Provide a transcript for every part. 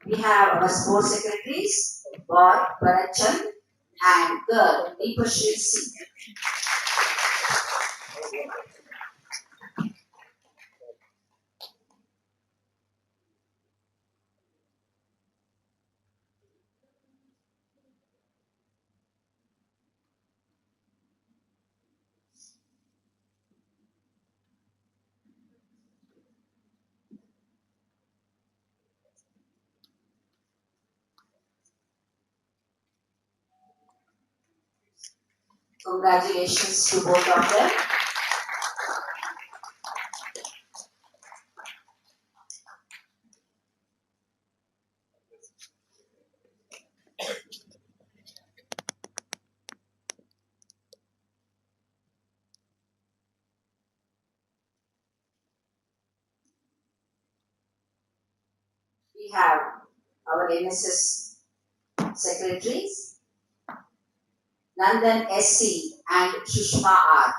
We have our sports secretaries, boy Barachan and girl Deepashri C. Congratulations to both of them. We have our NSS secretaries, Nandan SC and Shushma R.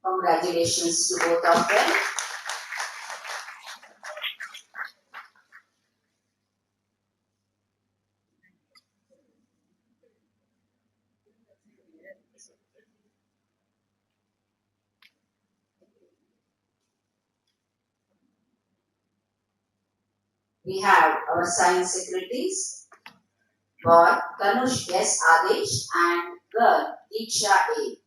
Congratulations to both of them. We have our science secretaries, boy Tanush S. Adesh and girl Diksha A.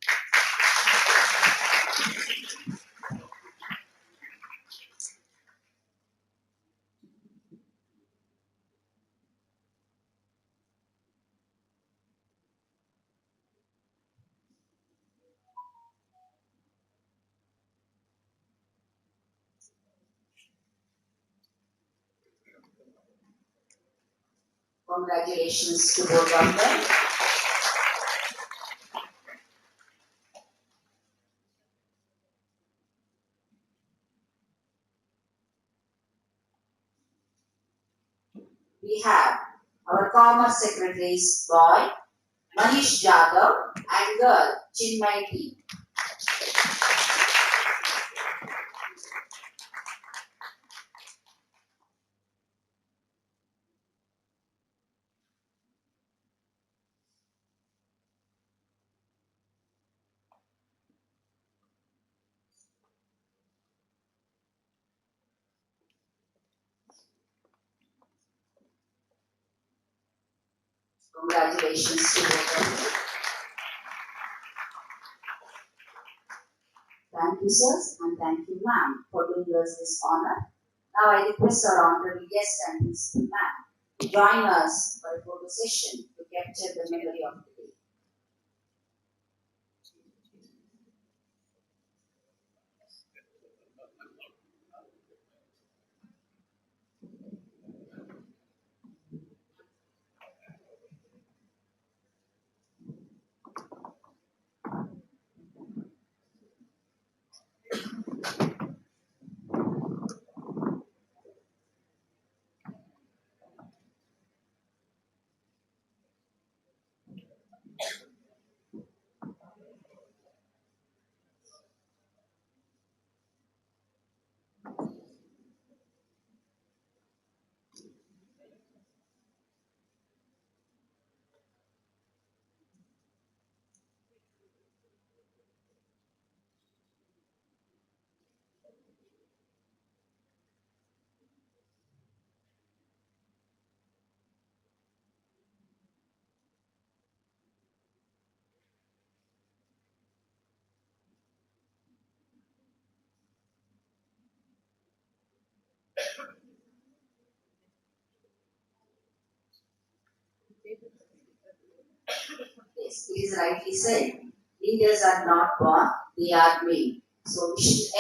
Congratulations to both of them. We have our commerce secretaries, boy Manish Jadhav and girl Chinmay T. Congratulations to both of you. Thank you, sirs, and thank you, ma'am, for doing us this honor. Now I request our honorable guest and principal ma'am to join us for a photo session to capture the memory of the day. it is rightly said, leaders are not born, they are made. So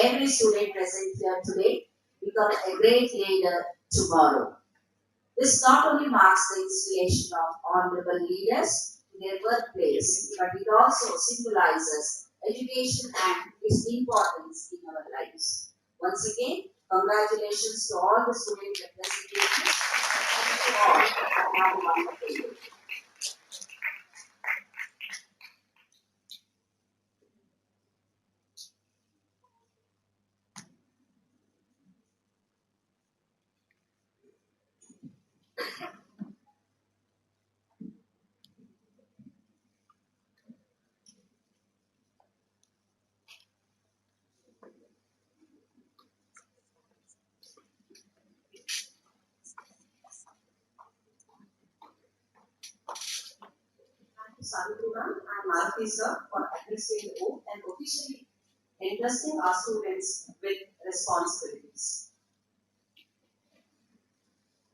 every student present here today become a great leader tomorrow. This not only marks the installation of honorable leaders in their workplace, but it also symbolizes education and its importance in our lives. Once again, congratulations to all the student representatives and to all. Have a wonderful day. Sadhguru, and Maruti sir for administering the oath and officially entrusting our students with responsibilities.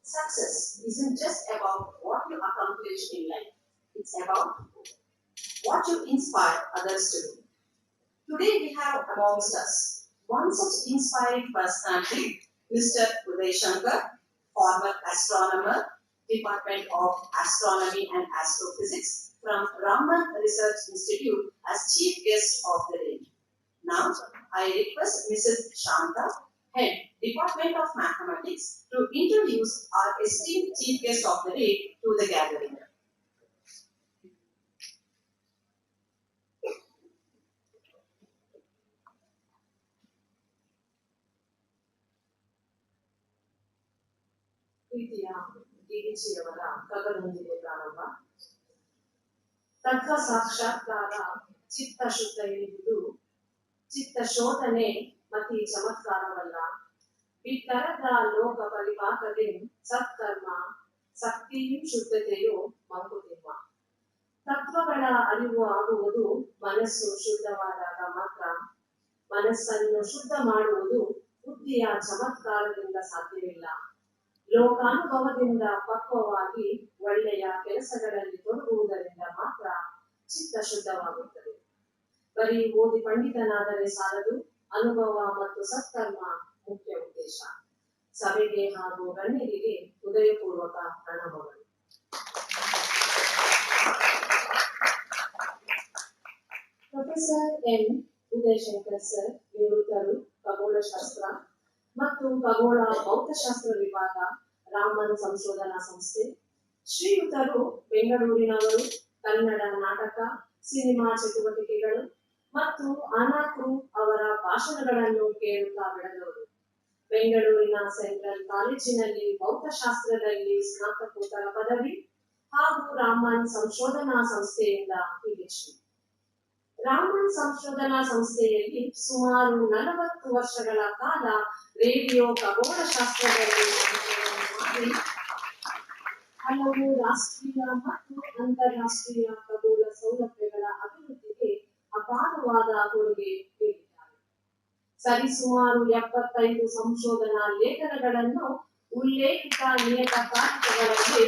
Success isn't just about what you accomplish in life, it's about what you inspire others to do. Today we have amongst us one such inspiring personality, Mr. Uday Shankar, former astronomer, Department of Astronomy and Astrophysics from Raman Research Institute as Chief Guest of the day. Now, I request Mrs. Shanta, Head, Department of Mathematics, to introduce our esteemed Chief Guest of the day to the gathering. ಪ್ರೀತಿಯ ಡಿಡಿಜಿಯವರ ಕಗದೊಂದಿಗೆ ಪ್ರಾರಂಭ. ತತ್ವ ಸಾಕ್ಷಾತ್ಕಾರ ಚಿತ್ತ ಶುದ್ಧ ಎನ್ನುವುದು ಚಿತ್ತ ಶೋಧನೆ ಮತಿ ಚಮತ್ಕಾರವಲ್ಲ. ಬಿತ್ತರದ ಲೋಕ ಪರಿಪಾಕದೆ ಸತ್ಕರ್ಮ ಶಕ್ತಿಯು ಶುದ್ಧತೆಯು ಮಂಕುತಿಮ್ಮ. ತತ್ವಗಳ ಅರಿವು ಆಗುವುದು ಮನಸ್ಸು ಶುದ್ಧವಾದಾಗ ಮಾತ್ರ. ಮನಸ್ಸನ್ನು ಶುದ್ಧ ಮಾಡುವುದು ಬುದ್ಧಿಯ ಚಮತ್ಕಾರದಿಂದ ಸಾಧ್ಯವಿಲ್ಲ. ಲೋಕಾನುಭವದಿಂದ ಪಕ್ವವಾಗಿ ಒಳ್ಳೆಯ ಕೆಲಸಗಳಲ್ಲಿ ತೊಡಗುವುದರಿಂದ ಮಾತ್ರ ಚಿತ್ತ ಶುದ್ಧವಾಗುತ್ತದೆ. ಬರೀ ಓದಿ ಪಂಡಿತನಾದರೆ ಸಾಲದು, ಅನುಭವ ಮತ್ತು ಸತ್ಕರ್ಮ ಮುಖ್ಯ ಉದ್ದೇಶ. ಸಭೆಗೆ ಹಾಗೂ ಗಣ್ಯರಿಗೆ ಹೃದಯಪೂರ್ವಕ ಪ್ರಣಾಮಗಳು. ಪ್ರೊಫೆಸರ್ ಎನ್ ಉದಯಶಂಕರ್ ಸರ್ ನಿವೃತ್ತರು, ಖಗೋಳಶಾಸ್ತ್ರ ಮತ್ತು ಖಗೋಳ ಭೌತಶಾಸ್ತ್ರ ವಿಭಾಗ, ರಾಮನ್ ಸಂಶೋಧನಾ ಸಂಸ್ಥೆ. ಶ್ರೀಯುತರು ಬೆಂಗಳೂರಿನವರು. ಕನ್ನಡ ನಾಟಕ, ಸಿನಿಮಾ ಚಟುವಟಿಕೆಗಳು ಮತ್ತು ಅನಾಕ್ರು ಅವರ ಭಾಷಣಗಳನ್ನು ಕೇಳುತ್ತಾ ಬೆಳೆದವರು. ಬೆಂಗಳೂರಿನ ಸೆಂಟ್ರಲ್ ಕಾಲೇಜಿನಲ್ಲಿ ಭೌತಶಾಸ್ತ್ರದಲ್ಲಿ ಸ್ನಾತಕೋತ್ತರ ಪದವಿ ಹಾಗೂ ರಾಮನ್ ಸಂಶೋಧನಾ ಸಂಸ್ಥೆಯಿಂದ PhD. ರಾಮನ್ ಸಂಶೋಧನಾ ಸಂಸ್ಥೆಯಲ್ಲಿ ಸುಮಾರು 40 ವರ್ಷಗಳ ಕಾಲ ರೇಡಿಯೋ ಖಗೋಳಶಾಸ್ತ್ರದಲ್ಲಿ ಮಾಡಿ ಹಲವು ರಾಷ್ಟ್ರೀಯ ಮತ್ತು ಅಂತಾರಾಷ್ಟ್ರೀಯ ಖಗೋಳ ಸೌಲಭ್ಯಗಳ ಅಭಿವೃದ್ಧಿಗೆ ಅಪಾರವಾದ ಕೊಡುಗೆ ನೀಡಿದ್ದಾರೆ. ಸರಿಸುಮಾರು 75 ಸಂಶೋಧನಾ ಲೇಖನಗಳನ್ನು ಉಲ್ಲೇಖಿತ ನಿಯತಕಾಲಿಕಗಳಲ್ಲಿ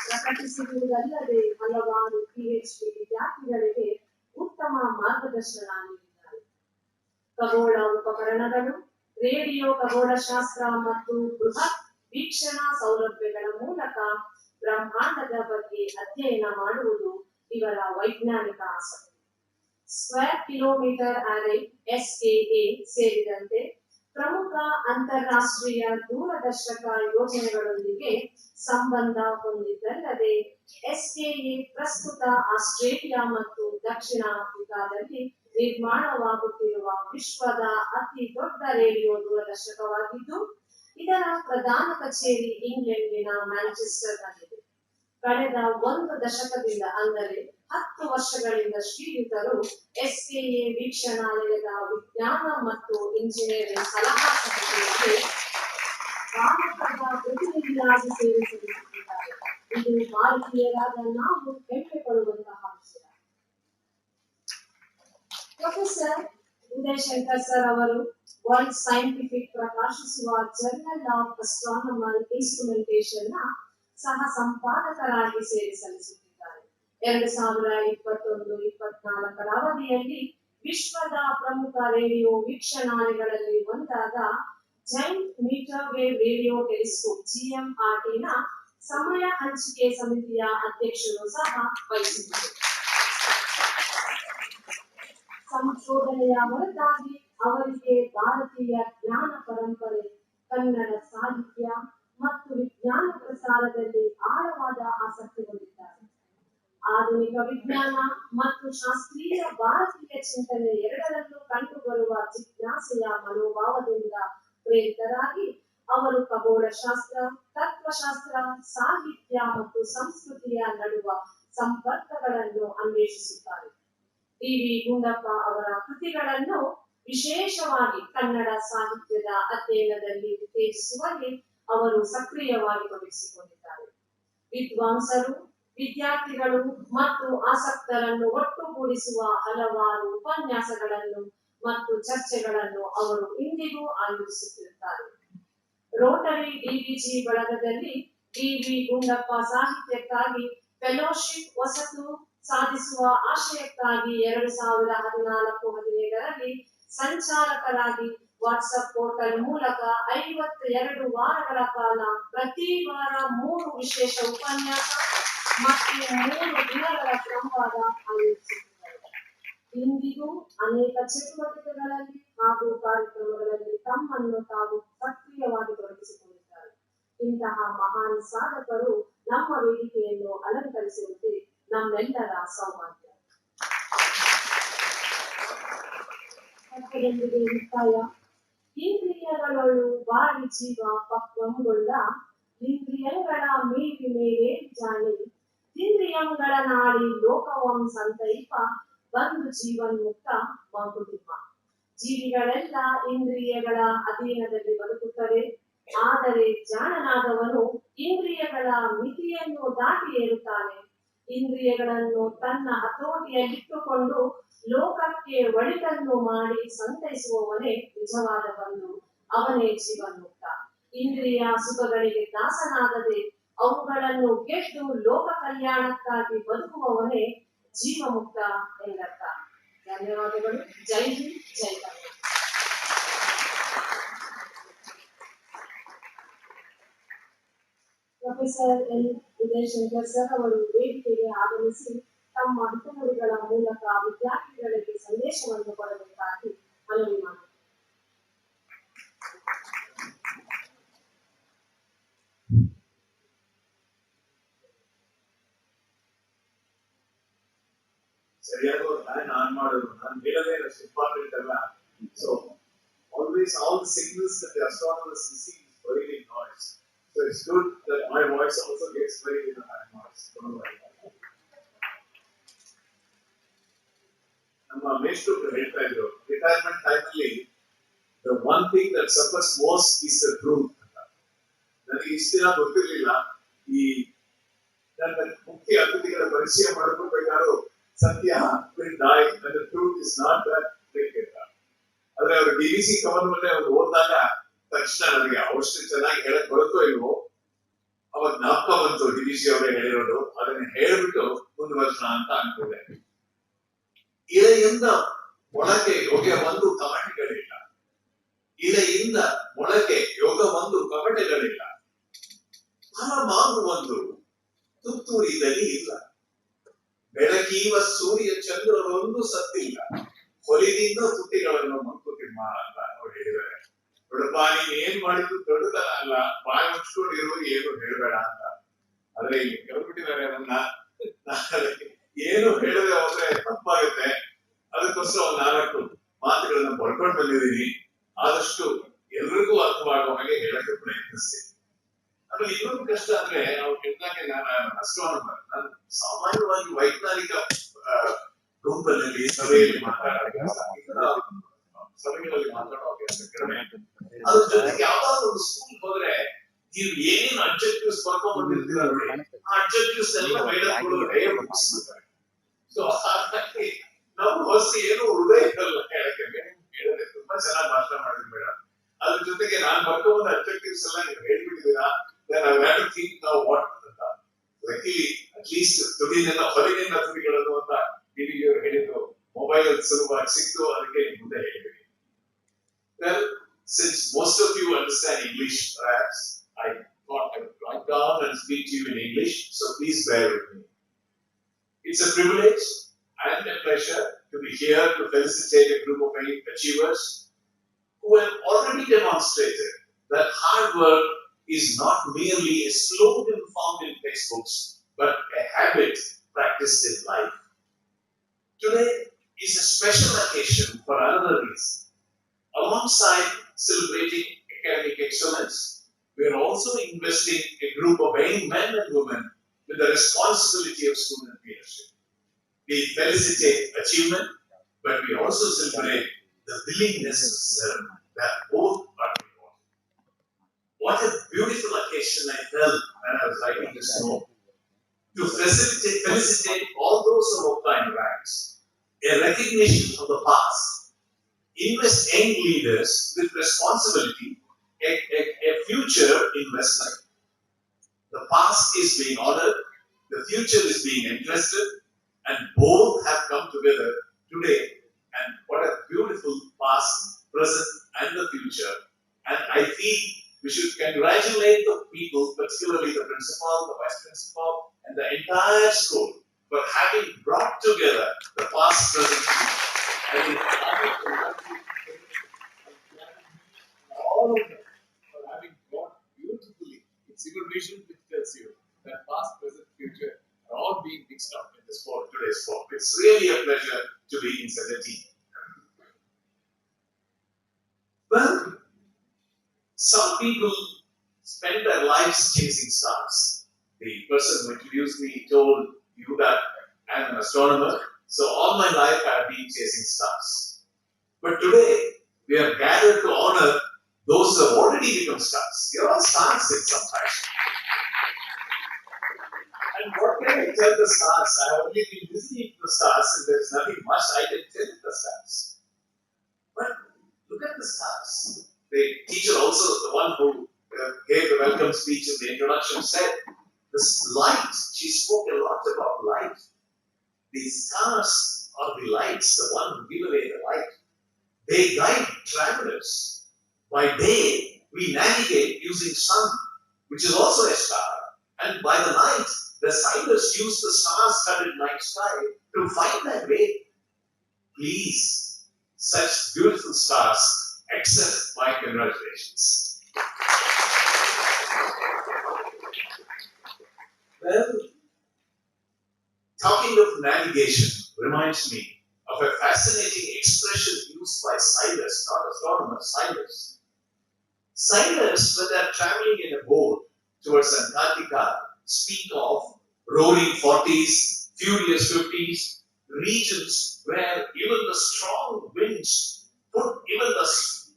ಪ್ರಕಟಿಸಿರುವುದಲ್ಲದೆ ಹಲವಾರು PhD ವಿದ್ಯಾರ್ಥಿಗಳಿಗೆ ಉತ್ತಮ ಮಾರ್ಗದರ್ಶನ ನೀಡಿದ್ದಾರೆ. ಖಗೋಳ ಉಪಕರಣಗಳು, ರೇಡಿಯೋ ಖಗೋಳಶಾಸ್ತ್ರ ಮತ್ತು ಬೃಹತ್ ವೀಕ್ಷಣಾ ಸೌಲಭ್ಯಗಳ ಮೂಲಕ ಬ್ರಹ್ಮಾಂಡದ ಬಗ್ಗೆ ಅಧ್ಯಯನ ಮಾಡುವುದು ಇವರ ವೈಜ್ಞಾನಿಕ ಆಸಕ್ತಿ. ಸ್ಕ್ವೇರ್ ಕಿಲೋಮೀಟರ್ ಅರೇ SKA ಸೇರಿದಂತೆ ಪ್ರಮುಖ ಅಂತಾರಾಷ್ಟ್ರೀಯ ದೂರದರ್ಶಕ ಯೋಜನೆಗಳೊಂದಿಗೆ ಸಂಬಂಧ ಹೊಂದಿದ್ದಲ್ಲದೆ SKA ಪ್ರಸ್ತುತ ಆಸ್ಟ್ರೇಲಿಯಾ ಮತ್ತು ದಕ್ಷಿಣ ಆಫ್ರಿಕಾದಲ್ಲಿ ನಿರ್ಮಾಣವಾಗುತ್ತಿರುವ ವಿಶ್ವದ ಅತಿ ದೊಡ್ಡ ರೇಡಿಯೋ ದೂರದರ್ಶಕವಾಗಿದ್ದು, ಇದರ ಪ್ರಧಾನ ಕಚೇರಿ ಇಂಗ್ಲೆಂಡಿನ ಮ್ಯಾಂಚೆಸ್ಟರ್ನಲ್ಲಿದೆ. ಕಳೆದ 1 ದಶಕದಿಂದ ಅಂದರೆ 10 ವರ್ಷಗಳಿಂದ ಶ್ರೀಯುತರು SKA ವೀಕ್ಷಣಾಲಯದ ವಿಜ್ಞಾನ ಮತ್ತು ಇಂಜಿನಿಯರಿಂಗ್ ಸಲಹಾ ಸಮಿತಿಯಲ್ಲಿ ಭಾರತದ ಪ್ರತಿನಿಧಿಯಾಗಿ ಸೇರಿಸಲಿದ್ದಾರೆ. ಇದು ಭಾರತೀಯರಾದ ನಾವು ಹೆಮ್ಮೆ ಪಡುವಂತಹ ವಿಷಯ. ಪ್ರೊಫೆಸರ್ ಉದಯಶಂಕರ್ ಸರ್ ಅವರು ವರ್ಲ್ಡ್ ಸೈಂಟಿಫಿಕ್ ಪ್ರಕಾಶಿಸುವ ಜರ್ನಲ್ ಆಫ್ ಅಸ್ಟ್ರಾನಮಲ್ ಇನ್ಸ್ಟ್ರುಮೆಂಟೇಷನ್ ನ ಸಹ ಸಂಪಾದಕರಾಗಿ ಸೇವೆ ಸಲ್ಲಿಸುತ್ತಿದ್ದಾರೆ. 2021-24 ಅವಧಿಯಲ್ಲಿ ವಿಶ್ವದ ಪ್ರಮುಖ ರೇಡಿಯೋ ವೀಕ್ಷಣಾಲಯಗಳಲ್ಲಿ ಒಂದಾದ giant metre wave radio telescope GMRT ಸಮಯ ಹಂಚಿಕೆ ಸಮಿತಿಯ ಅಧ್ಯಕ್ಷರು ಸಹ ವಹಿಸಿದ್ದರು. ಸಂಶೋಧನೆಯ ಹೊರತಾಗಿ ಅವರಿಗೆ ಭಾರತೀಯ ಜ್ಞಾನ ಪರಂಪರೆ, ಕನ್ನಡ ಸಾಹಿತ್ಯ ಮತ್ತು ವಿಜ್ಞಾನ ಪ್ರಸಾರದಲ್ಲಿ ಆಳವಾದ ಆಸಕ್ತಿ ಹೊಂದಿದ್ದಾರೆ. ಆಧುನಿಕ ವಿಜ್ಞಾನ ಮತ್ತು ಶಾಸ್ತ್ರೀಯ ಭಾರತೀಯ ಚಿಂತನೆ ಎರಡರಲ್ಲೂ ಕಂಡುಬರುವ ಜಿಜ್ಞಾಸೆಯ ಮನೋಭಾವದಿಂದ ಪ್ರೇರಿತರಾಗಿ ಅವರು ಖಗೋಳಶಾಸ್ತ್ರ, ತತ್ವಶಾಸ್ತ್ರ, ಸಾಹಿತ್ಯ ಮತ್ತು ಸಂಸ್ಕೃತಿಯ ನಡುವ ಸಂಪರ್ಕಗಳನ್ನು ಅನ್ವೇಷಿಸುತ್ತಾರೆ. ಡಿ.ವಿ. ಗುಂಡಪ್ಪ ಅವರ ಕೃತಿಗಳನ್ನು ವಿಶೇಷವಾಗಿ ಕನ್ನಡ ಸಾಹಿತ್ಯದ ಅಧ್ಯಯನದಲ್ಲಿ ಉತ್ತೇಜಿಸುವಲ್ಲಿ ಅವರು ಸಕ್ರಿಯವಾಗಿ ತೊಡಗಿಸಿಕೊಂಡಿದ್ದಾರೆ. ವಿದ್ವಾಂಸರು, ವಿದ್ಯಾರ್ಥಿಗಳು ಮತ್ತು ಆಸಕ್ತರನ್ನು ಒಟ್ಟುಗೂಡಿಸುವ ಹಲವಾರು ಉಪನ್ಯಾಸಗಳನ್ನು ಮತ್ತು ಚರ್ಚೆಗಳನ್ನು ಅವರು ಇಂದಿಗೂ ಆಯೋಜಿಸುತ್ತಿರುತ್ತಾರೆ. ರೋಟರಿ ಡಿವಿಜಿ ಬಳಗದಲ್ಲಿ ಡಿ.ವಿ. ಗುಂಡಪ್ಪ ಸಾಹಿತ್ಯಕ್ಕಾಗಿ ಫೆಲೋಶಿಪ್ ಹೊಸತು ಸಾಧಿಸುವ ಆಶಯಕ್ಕಾಗಿ 2014-17ರಲ್ಲಿ ಸಂಚಾಲಕರಾಗಿ ವಾಟ್ಸಪ್ ಪೋರ್ಟಲ್ ಮೂಲಕ 52 ವಾರಗಳ ಕಾಲ ಪ್ರತಿ ವಾರ 3 ವಿಶೇಷ ಉಪನ್ಯಾಸ ಮತ್ತು 3 ದಿನಗಳ ಸಂವಾದ ಆಯೋಜಿಸುತ್ತಾರೆ. ಇಂದಿಗೂ ಅನೇಕ ಚಟುವಟಿಕೆಗಳಲ್ಲಿ ಹಾಗೂ ಕಾರ್ಯಕ್ರಮಗಳಲ್ಲಿ ತಮ್ಮನ್ನು ತಾವು ಸಕ್ರಿಯವಾಗಿ ತೊಡಗಿಸಿಕೊಂಡಿದ್ದಾರೆ. ಇಂತಹ ಮಹಾನ್ ಸಾಧಕರು ನಮ್ಮ ವೇದಿಕೆಯನ್ನು ಅಲಂಕರಿಸುವಂತೆ ನಮ್ಮೆಲ್ಲರ ಸೌಭಾಗ್ಯ. ಮುಕ್ತಾಯ. ಇಂದ್ರಿಯಗಳೊಳು ಬಾಳಿ ಜೀವ ಪಕ್ವಂಗೊಳ್ಳ, ಇಂದ್ರಿಯಗಳ ಮೀರಿ ಮೇಲೆ ಜಾಣಿ, ಇಂದ್ರಿಯಂಗಳ ನಾಡಿ ಲೋಕವಂ ಸಂತೈಪ, ಬಂದು ಜೀವನ್ಮುಕ್ತ ಮಂಕುತಿಮ್ಮ. ಜೀವಿಗಳೆಲ್ಲ ಇಂದ್ರಿಯಗಳ ಅಧೀನದಲ್ಲಿ ಬದುಕುತ್ತವೆ. ಆದರೆ ಜಾಣನಾದವನು ಇಂದ್ರಿಯಗಳ ಮಿತಿಯನ್ನು ದಾಟಿ ಏರುತ್ತಾನೆ. ಇಂದ್ರಿಯಗಳನ್ನು ತನ್ನ ಹತೋಟಿಯಲ್ಲಿಟ್ಟುಕೊಂಡು ಲೋಕಕ್ಕೆ ಒಳಿತನ್ನು ಮಾಡಿ ಸಂತೈಸುವವನೇ ನಿಜವಾದ ಬಂಧು. ಅವನೇ ಜೀವನ್ಮುಕ್ತ. ಇಂದ್ರಿಯ ಸುಖಗಳಿಗೆ ದಾಸನಾಗದೆ ಅವುಗಳನ್ನು ಗೆದ್ದು ಲೋಕ ಕಲ್ಯಾಣಕ್ಕಾಗಿ ಬದುಕುವವನೇ ಜೀವಮುಕ್ತ ಎಂದರ್ಥ. ಧನ್ಯವಾದಗಳು. ಜೈ ಹಿಂದ್, ಜೈ Kannada. Professor N. Vijayashankar sir ಅವರು ವೇದಿಕೆಗೆ ಆಗಮಿಸಿ ತಮ್ಮ ಹಿತನುಡಿಗಳ ಮೂಲಕ ವಿದ್ಯಾರ್ಥಿಗಳಿಗೆ ಸಂದೇಶವನ್ನು ಕೊಡಬೇಕಾಗಿ ಮನವಿ ಮಾಡಿದರು. ಸರಿಯಾಗಿ ಫ್ಯಾನ್ ಆನ್ ಮಾಡೋದು ನಾನು ಹೇಳೋದೇ ಇಂಪಾರ್ಟೆಂಟ್ ಅಲ್ಲ. So always all the signals that the astronomers receive is buried in noise. So it's good that my voice also gets buried in the noise. Don't worry. ನಮ್ಮ ಮೇಷ್ಟ್ರು ಹೇಳ್ತಾ ಇದ್ರು, ರಿಟೈರ್ಮೆಂಟ್ ಟೈಮಲ್ಲಿ the one thing that suffers most is the truth. ನನಗೆ ಇಷ್ಟ ಗೊತ್ತಿರಲಿಲ್ಲ. ಈ ನನ್ನ ಮುಖ್ಯ ಅತಿಥಿಗಳ ಪರಿಚಯ ಮಾಡ್ಕೊಳ್ಬೇಕಾದ್ರೂ ಸತ್ಯ will die and the truth is not that great. ಆದ್ರೆ ಅವರು ಡಿವಿಸಿ ಕವನವನ್ನೇ ಅವ್ರು ಓದಿದಾಗ ತಕ್ಷಣ ನನಗೆ ಅವಷ್ಟು ಚೆನ್ನಾಗಿ ಹೇಳಕ್ ಬರುತ್ತೋ ಇಲ್ವೋ ಅವಾಗ ಜ್ಞಾಪಕ ಬಂತು ಡಿವಿಸಿ ಅವರೇ ಹೇಳಿರೋದು. ಅದನ್ನ ಹೇಳ್ಬಿಟ್ಟು ಮುಂದುವರ್ಸೋಣ ಅಂತ ಅನ್ಕೊಂಡೆ. ಇಲೆಯಿಂದ ಮೊಳಕೆ ಯೋಗ ಒಂದು ಕವಟೆಗಳಿಲ್ಲ. ಇಲೆಯಿಂದ ಮೊಳಕೆ ಯೋಗ ಒಂದು ಕವಟೆಗಳಿಲ್ಲ. ಫಲಮಾಗು ಒಂದು ತುತ್ತೂರಿದಲ್ಲಿ ಇಲ್ಲ. ಬೆಳಕೀವ ಸೂರ್ಯ ಚಂದ್ರರೊಂದು ಸತ್ತಿಲ್ಲ. ಹೊಲಿದಿಂದ ತುಟಿಗಳನ್ನು ಮಂಕುತಿಮ್ಮ ಅಂತ ಅವ್ರು ಹೇಳಿದ್ದಾರೆ. ದೊಡ್ಡಪ್ಪ ನೀನ್ ಏನ್ ಮಾಡಿದ್ರು ದೊಡ್ಡತನ ಅಲ್ಲ, ಬಾಯಿ ಮುಚ್ಕೊಂಡು ಇರುವುದು ಏನು ಹೇಳ್ಬೇಡ ಅಂತ. ಆದ್ರೆ ಇಲ್ಲಿ ಕೆಳಬಿಟ್ಟಿದ್ದಾರೆ ನನ್ನ. ಏನು ಹೇಳದೆ ಹೋದ್ರೆ ತಪ್ಪಾಗುತ್ತೆ. ಅದಕ್ಕೋಸ್ಕರ ಒಂದು 4 ಮಾತುಗಳನ್ನ ಬರ್ಕೊಂಡು ಬಂದಿದ್ದೀನಿ. ಆದಷ್ಟು ಎಲ್ರಿಗೂ ಅರ್ಥವಾಗುವ ಹಾಗೆ ಹೇಳಕ್ಕೆ ಪ್ರಯತ್ನಿಸ್ತೀನಿ. ಆಮೇಲೆ ಇನ್ನೊಂದು ಕಷ್ಟ ಅಂದ್ರೆ ನಾವು ಹೇಳಿದಾಗೆ ನಾನು ಅಸ್ಟ್ರಾನಮರ್. ನಾನು ಸಾಮಾನ್ಯವಾಗಿ ವೈಜ್ಞಾನಿಕ ಗುಂಪಿನಲ್ಲಿ ಸಭೆಯಲ್ಲಿ ಸಭೆಗಳಲ್ಲಿ ಮಾತಾಡೋ ಅಭ್ಯಾಸ ಕಡಿಮೆ. ಅದ್ರ ಜೊತೆಗೆ ಯಾವ್ದಾದ್ರು ಒಂದು ಸ್ಕೂಲ್ ಹೋದ್ರೆ ನೀವು ಏನೇನು ಅಬ್ಜೆಕ್ಟಿವ್ಸ್ ಬರ್ಕೊಂಡ್ ಬಂದಿರ್ತೀರ ನೋಡಿ, ಆ ಅಬ್ಜೆಕ್ಟಿವ್ಸ್ ಎಲ್ಲ ಮೇಡಮ್ಗಳು ರೇರ್ ಮುಗಿಸ್ಬಿಡ್ತಾರೆ. ಸೊ ಹಾಗಾಗಿ ನಾವು ಹೊಸ ಏನು ಹೃದಯ ಇರಲ್ಲ ಹೇಳಕ್ಕೆ. ಹೇಳಿದ್ರೆ ತುಂಬಾ ಚೆನ್ನಾಗಿ ಭಾಷಣ ಮಾಡಿದ್ವಿ ಮೇಡಮ್. ಅದ್ರ ಜೊತೆಗೆ ನಾನು ಬರ್ಕೊಂಡ್ ಬಂದ ಅಬ್ಜೆಕ್ಟಿವ್ಸ್ ಎಲ್ಲ ನೀವು ಹೇಳ್ಬಿಟ್ಟಿದ್ದೀರಾ. Then I have to think now what ಅಂತ. Luckily, at least ತುದಿನೆಲ್ಲ ಹೊರಗಿನ ತುದಿಗಳನ್ನು ಅಂತ ಟಿವಿಯವರು ಹೇಳಿದ್ರು, ಮೊಬೈಲ್ ಸುಲಭವಾಗಿ ಸಿಕ್ತು, ಅದಕ್ಕೆ ಮುಂದೆ ಹೇಳಿದ್ವಿ. Well, since most of you understand English, perhaps I thought I would write down and speak to you in English, so please bear with me. It's a privilege and a pleasure to be here to felicitate a group of achievers who have already demonstrated that hard work is not merely a slogan found in textbooks, but a habit practiced in life. Today is a special occasion for another reason. Alongside celebrating academic excellence, we are also investing a group of young men and women with the responsibility of student leadership. We felicitate achievement, but we also celebrate the willingness to serve, that both are important. What a beautiful occasion I felt when I was writing this note. To felicitate all those who have climbed ranks, a recognition of the past, invest young leaders with responsibility, a future investment. The past is being honored, the future is being entrusted, and both have come together today. And what a beautiful past, present, and the future. And I feel we should congratulate the people, particularly the principal, the vice principal, and the entire school for having brought together the past, present, future. I mean, all of them for having brought beautifully. It's your vision which tells you that past, present, future are all being mixed up in this sport, today's sport. It's really a pleasure to be in such a team. Well, some people spend their lives chasing stars. The person who introduced me told you that I'm an astronomer, so all my life I have been chasing stars. But today, we are gathered to honor those who have already become stars. You're all stars in some fashion. And what can I tell the stars? I have only been listening to the stars, and there is nothing much I can tell the stars. But look at the stars. The teacher also, the one who gave the welcome speech in the introduction, said, this light, she spoke a lot about light. The stars are the lights, the one who give away the light. They guide travelers. By day, we navigate using sun, which is also a star. And by the night, the sailors use the star-studded night sky to find their way. Please, such beautiful stars, accept my congratulations. Well, talking of navigation reminds me of a fascinating expression used by sailors, not astronomers, sailors. Sailors, when they are traveling in a boat towards Antarctica, speak of roaring 40s, furious 50s, regions where even the strong winds put even the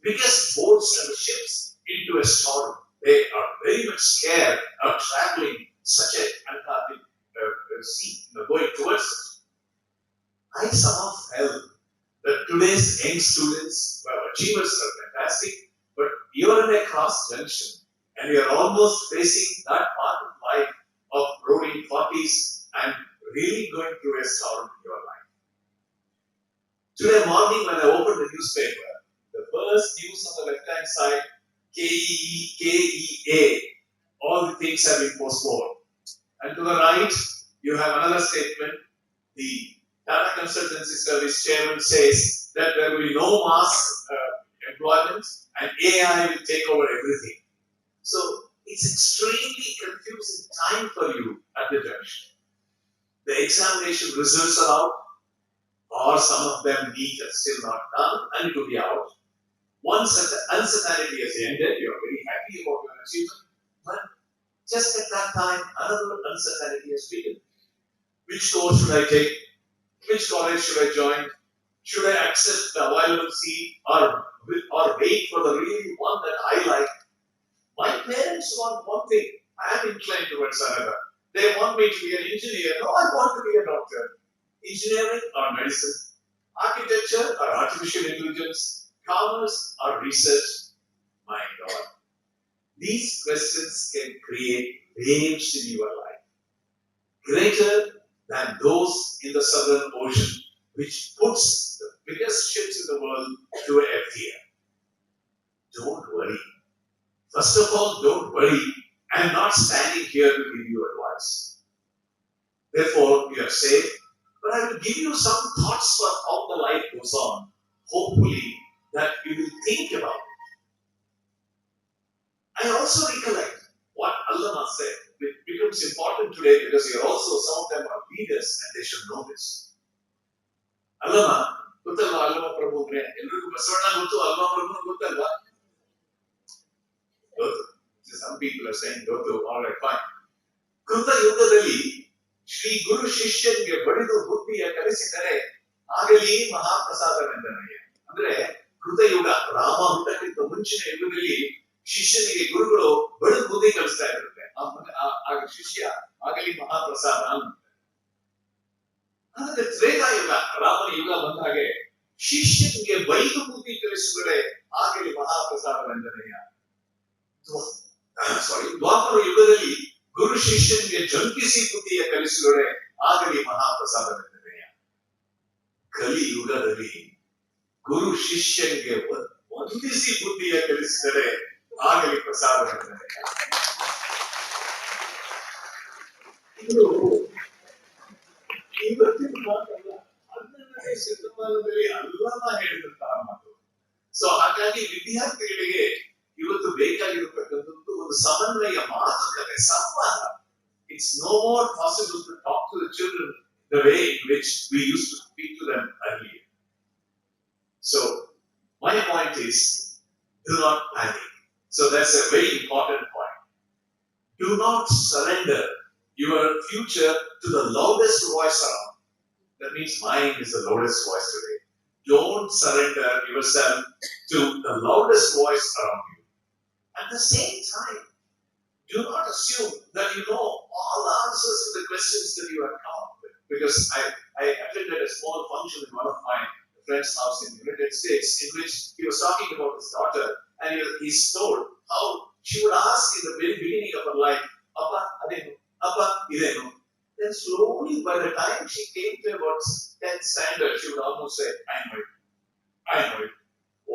biggest boats and ships into a storm. They are very much scared of traveling such an Antarctic sea, going towards it. I somehow felt that today's young students, well, achievers are fantastic, but you're in a cross junction and you're almost facing that part of life of roaring 40s and really going through a storm in your life. Today morning when I opened the newspaper, the first news on the left-hand side, KEA, all the things have been postponed. And to the right, you have another statement. The Tata Consultancy Service chairman says that there will be no mass employment and AI will take over everything. So it's extremely confusing time for you at the junction. The examination results are out, or some of them NEET are still not done, and it will be out. Once uncertainty has ended, you are very happy about your achievement, but just at that time, another uncertainty has begun. Which course should I take? Which college should I join? Should I accept the available seat or wait for the really one that I like? My parents want one thing. I am inclined towards another. They want me to be an engineer. No, I want to be a doctor. Engineering or medicine? Architecture or artificial intelligence? Commerce or research? My God. These questions can create waves in your life. greater than those in the southern ocean, which puts the biggest ships in the world to a fear. Don't worry. First of all, don't worry. I am not standing here to give you advice. Therefore, you are safe. But I will give you some thoughts for how the life goes on. Hopefully, that you will think about it. I also recollect what Allah said. It becomes important today because you are also, some of them are leaders and they should know this. Allah, ಗೊತ್ತಲ್ವಾ ಅಲ್ಲಮ ಪ್ರಭು ಅಂದ್ರೆ ಎಲ್ರಿಗೂ ಬಸವಣ್ಣ ಗೊತ್ತು ಅಲ್ಲಮ ಪ್ರಭು ಗೊತ್ತಲ್ವಾ ಗೊತ್ತು. Some people are saying ಗೊತ್ತು. All right, fine. ಕೃತ ಯುಗದಲ್ಲಿ ಶ್ರೀ ಗುರು ಶಿಷ್ಯನಿಗೆ ಬಡಿದು ಬುದ್ಧಿಯ ಕಲಿಸಿದರೆ ಆಗಲಿ ಮಹಾಪ್ರಸಾದವೆಂದನಯ್ಯ. ಅಂದ್ರೆ ಕೃತಯುಗ ರಾಮ ಹುಟ್ಟಕ್ಕಿಂತ ಮುಂಚಿನ ಯುಗದಲ್ಲಿ ಶಿಷ್ಯನಿಗೆ ಗುರುಗಳು ಬಡಿದು ಬುದ್ಧಿ ಕಲಿಸ್ತಾ ಇರುತ್ತೆ. ಆಗ ಶಿಷ್ಯ ಆಗಲಿ ಮಹಾಪ್ರಸಾದ ಅನ್ನುತ್ತೆ. ಆದರೆ ತ್ರೇತಾಯುಗ ರಾಮನ ಯುಗ ಬಂದ ಹಾಗೆ ಶಿಷ್ಯನಿಗೆ ಬೈದು ಬುದ್ಧಿ ಕಲಿಸಿದರೆ ಆಗಲಿ ಮಹಾಪ್ರಸಾದವೆಂದನಯ್ಯ. ದ್ವಾಪರ ಯುಗದಲ್ಲಿ ಗುರು ಶಿಷ್ಯನಿಗೆ ಜಂಕಿಸಿ ಬುದ್ಧಿಯ ಕಲಿಸಿದರೆ ಆಗಲಿ ಮಹಾಪ್ರಸಾದವೆಂದನಯ್ಯ. ಕಲಿಯುಗದಲ್ಲಿ ಗುರು ಶಿಷ್ಯನಿಗೆ ವಂದಿಸಿ ಬುದ್ಧಿಯ ಕಲಿಸಿದರೆ ಆಗಲಿ ಪ್ರಸಾದವೆಂದನಯ್ಯ. ಇದು ಇವತ್ತಿನ ಮಾತಲ್ಲ, 12ನೇ ಶತಮಾನದಲ್ಲಿ ಅಲ್ಲಮ ಹೇಳಿದಂತಹ ಮಾತು. ಸೊ ಹಾಗಾಗಿ ವಿದ್ಯಾರ್ಥಿಗಳಿಗೆ ಇವತ್ತು ಬೇಕಾಗಿರತಕ್ಕಂಥದ್ದು ಒಂದು ಸಮನ್ವಯ ಮಾತುಕತೆ, ಸಂವಾದ. It's no more possible to talk to the children the way in which we used to speak to them earlier. So my point is, do not panic. So that's a very important point. Do not surrender your future to the loudest voice around. That means mine is the loudest voice today. Don't surrender yourself to the loudest voice around you. At the same time, do not assume that you know all the answers to the questions that you have come up with. Because I attended a small function in one of my friend's house in the United States in which he was talking about his daughter, and he's told how she would ask in the very beginning of her life, Appa, adenu, Appa, idenu. Then slowly, by the time she came to about 10th standard, she would almost say, I know it. I know it.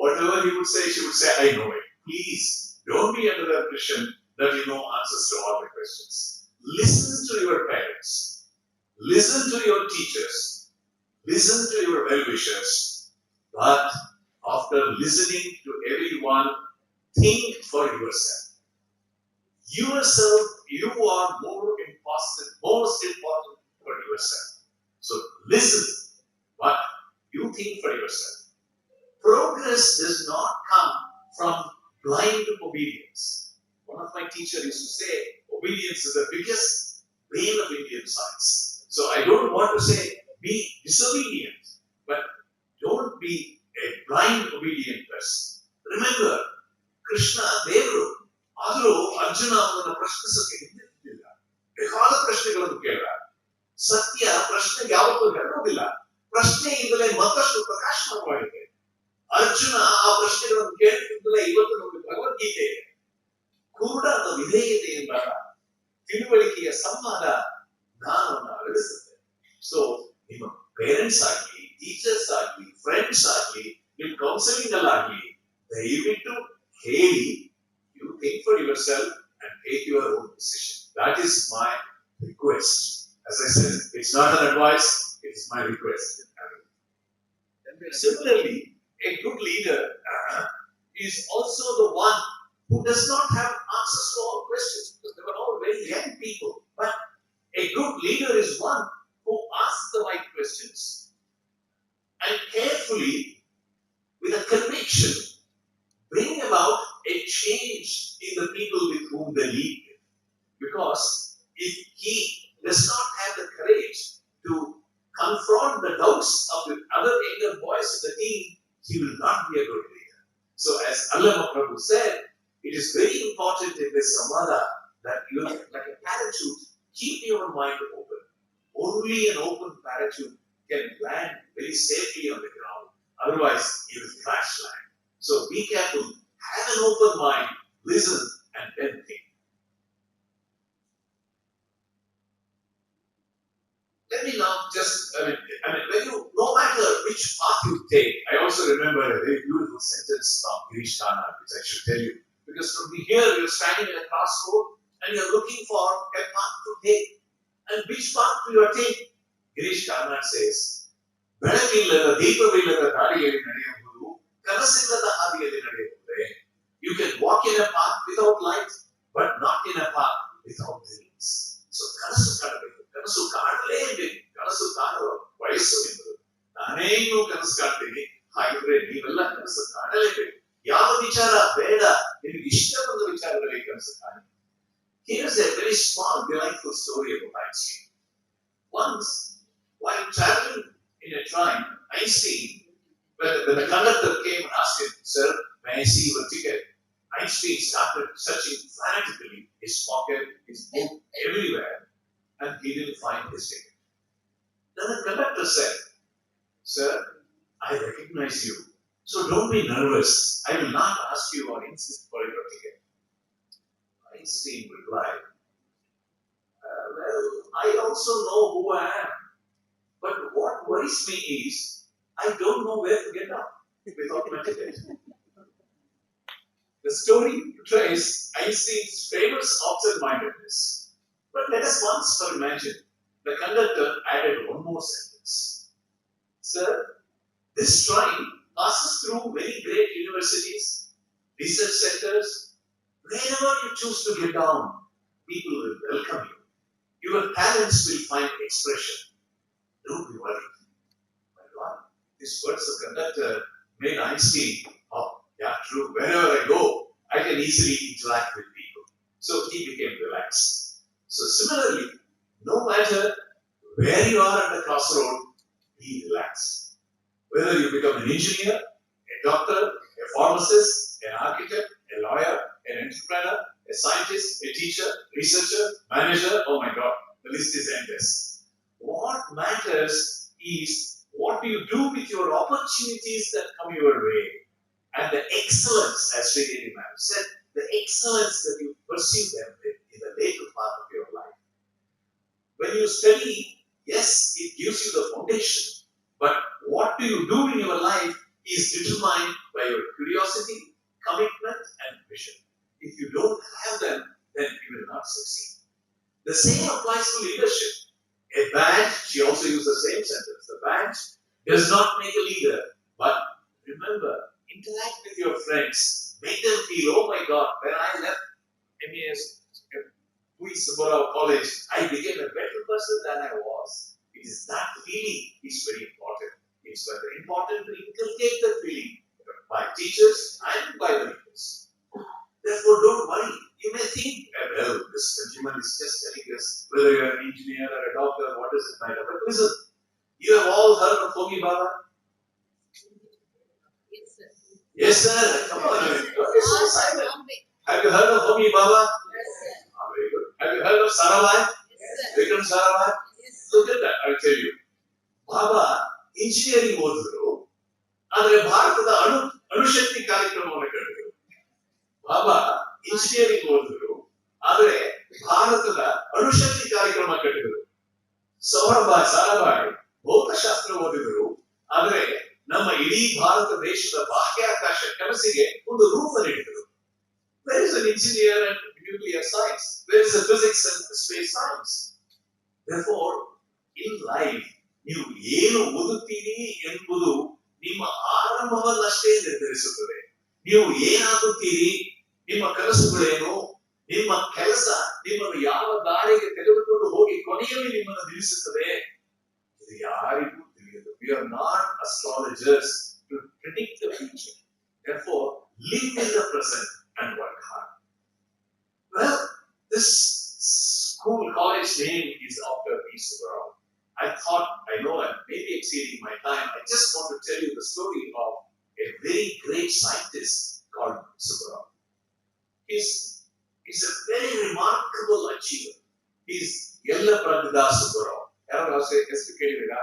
Whatever he would say, she would say, I know it. Please, don't be under the impression that you know answers to all the questions. Listen to your parents. Listen to your teachers. Listen to your well-wishers. But after listening to everyone, think for yourself. Yourself, you are most important for yourself. So listen, but you think for yourself. Progress does not come from blind obedience. One of my teachers used to say, obedience is the biggest vein of Indian science. So I don't want to say be disobedient, but don't be a blind obedient person. Remember, Krishna Devaru, ಆದರೂ ಅರ್ಜುನ ಅವನನ್ನು ಪ್ರಶ್ನಿಸಕ್ಕೆ ಹಿಂದಿಲ್ಲ. ಬೇಕಾದ ಪ್ರಶ್ನೆಗಳನ್ನು ಕೇಳ. ಸತ್ಯ ಪ್ರಶ್ನೆಗೆ ಯಾವತ್ತೂ ಹೆದರೋದಿಲ್ಲ. ಪ್ರಶ್ನೆಯಿಂದಲೇ ಮತ್ತಷ್ಟು ಪ್ರಕಾಶಮಾನವಾಗಿದೆ. ಅರ್ಜುನ ಆ ಪ್ರಶ್ನೆಗಳನ್ನು ಕೇಳಿದಿಂದಲೇ ಇವತ್ತು ನಮಗೆ ಭಗವದ್ಗೀತೆ ಇದೆ. ಕುರುಡನ ವಿಧೇಯತೆಯಿಂದ ತಿಳುವಳಿಕೆಯ ಸಂವಾದ ಜ್ಞಾನವನ್ನು ಅರಳಿಸುತ್ತೆ. ಸೊ ನಿಮ್ಮ ಪೇರೆಂಟ್ಸ್ ಆಗಲಿ, ಟೀಚರ್ಸ್ ಆಗಲಿ, ಫ್ರೆಂಡ್ಸ್ ಆಗಲಿ, ನಿಮ್ಮ ಕೌನ್ಸಿಲಿಂಗ್ ಅಲ್ಲಾಗಲಿ ದಯವಿಟ್ಟು ಹೇಳಿ, you think for yourself and take your own decision. That is my request. As I said, it's not an advice, it is my request. Similarly, a good leader is also the one who does not have answers to all questions, because they were all very young people. But a good leader is one who asks the right questions and carefully, with a conviction, bring about a change in the people with whom they lead. Because if he does not have the courage to confront the doubts of the other younger boys in the team, he will not be a good leader. So as Allama Prabhu said, it is very important in this samvada that you, like a parachute, keep your mind open. Only an open parachute can land very safely on the ground. Otherwise, you will crash land. So be careful. Have an open mind, listen, and then think. let me now just, when you, no matter which path you take, I also remember a very beautiful sentence from Girish Karnad, which I should tell you. Because from here, you're standing in a crossroad and you're looking for a path to take. And which path do you take? Girish Karnad says, ಬೆಳಕಿಲ್ಲದ ದೀಪವಿಲ್ಲದ ದಾರಿಯಲ್ಲಿ ನಡೆಯುವುದು ಕನಸಿಲ್ಲದ ಹಾದಿಯಲ್ಲಿ ನಡೆಯುತ್ತದೆ. You can walk in a path without light, but not in a path without dreams. So ಕನಸು ಕಾಣಬೇಕು, ಕನಸು ಕಾಣಲೇಬೇಕು, ಕನಸು ಕಾಣುವ ವಯಸ್ಸು ನಿಮ್ಮದು. ನಾನೇ ಇನ್ನೂ ಕನಸು ಕಾಣ್ತೀನಿ, ಹಾಗಿದ್ರೆ ನೀವೆಲ್ಲ ಕನಸು ಕಾಣಲೇಬೇಕು. ಯಾವ ವಿಚಾರ ಬೇಡ, ನಿಮಗೆ ಇಷ್ಟ ಬಂದ ವಿಚಾರಗಳಿಗೆ ಕನಸು ಕಾಣಿ. Here's a very small delightful story about Einstein. Once, while traveling in a train, Einstein, when the conductor came and asked him, "Sir, may I see your ticket?" Einstein started searching frantically his pocket, his book, everywhere, and he didn't find his ticket. Then the conductor said, "Sir, I recognize you, so don't be nervous. I will not ask you or insist for your ticket." Einstein replied, "Well, I also know who I am. But what worries me is, I don't know where to get up without my ticket." The story portrays Einstein's famous absent-mindedness. But let us once more imagine, the conductor added one more sentence. "Sir, this train passes through many great universities, research centers. Wherever you choose to get down, people will welcome you. Your talents will find expression. Don't be worried." My God, these words of conductor made Einstein, "Oh, yeah, true. Wherever I go, I can easily interact with people." So he became relaxed. So similarly, no matter where you are at the crossroad, be relaxed. Whether you become an engineer, a doctor, a pharmacist, an architect, a lawyer, an entrepreneur, a scientist, a teacher, researcher, manager, oh my God, the list is endless. What matters is what do you do with your opportunities that come your way, and the excellence, as Sri Ma'am said, the excellence that you pursue them in the later part of your life. When you study, yes, it gives you the foundation, but what do you do in your life is determined by your curiosity, commitment, and vision. If you don't have them, then you will not succeed. The same applies to leadership. A badge, she also used the same sentence, the badge does not make a leader, but remember, interact with your friends, make them feel, oh my God, when I left MAS, Subbarao College, I became a better person than I was. It is that feeling is very important. It's very important to inculcate that feeling by teachers and by the leaders. Therefore, don't worry. You may think, well, this gentleman is just telling us whether you're an engineer or a doctor, what does it matter? But listen, you have all heard of Homi Baba? Yes, sir. Yes, sir. Come on. Don't be so silent. Have you heard of Homi Baba? Yes, sir. Very good. Have you heard of Sarabhai? Yes, sir. Vikram Sarabhai? Yes, sir. Look at that. I'll tell you. Baba engineering ಓದಿದ್ರು, ಆದರೆ ಭಾರತದ ಅಣುಶಕ್ತಿ ಕಾರ್ಯಕ್ರಮವನ್ನು ಕಟ್ಟಿದ್ರು. ಬಾಬಾ engineering ಓದಿದ್ರು, ಆದರೆ ಭಾರತದ ಅಣುಶಕ್ತಿ ಕಾರ್ಯಕ್ರಮ ಕಟ್ಟಿದ್ರು. ಸಾರಾಭಾಯ್ ಭೌತಶಾಸ್ತ್ರ ಓದಿದ್ರು, ಆದರೆ ನಮ್ಮ ಇಡೀ ಭಾರತ ದೇಶದ ಬಾಹ್ಯಾಕಾಶ ಕನಸಿಗೆ ಒಂದು ರೂಪ ನೀಡಿದರು. There is an engineer and nuclear science. There is a physics and space science. Therefore, in life, ನೀವು ಏನು ಓದುತ್ತೀರಿ ಎಂಬುದು ನಿಮ್ಮ ಆರಂಭವನ್ನಷ್ಟೇ ನಿರ್ಧರಿಸುತ್ತದೆ. ನೀವು ಏನಾಗುತ್ತೀರಿ, ನಿಮ್ಮ ಕನಸುಗಳೇನು, ನಿಮ್ಮ ಕೆಲಸ ನಿಮ್ಮನ್ನು ಯಾವ ದಾರಿಗೆ ತೆಗೆದುಕೊಂಡು ಹೋಗಿ ಕೊನೆಯಲ್ಲಿ ನಿಮ್ಮನ್ನು ನಿಲ್ಲಿಸುತ್ತದೆ, ಇದು ಯಾರಿಗೂ ತಿಳಿಯದು. We are not astrologers to predict the future. Therefore, live in the present and work hard. Well, this school college name is after Subbarao. I thought, I know I'm maybe exceeding my time. I just want to tell you the story of a very great scientist called Subbarao. He's a very remarkable achiever. He's Yella Pradida Subbarao. ಯಾರು ಹೆಸರು ಕೇಳಿದಿರಾ?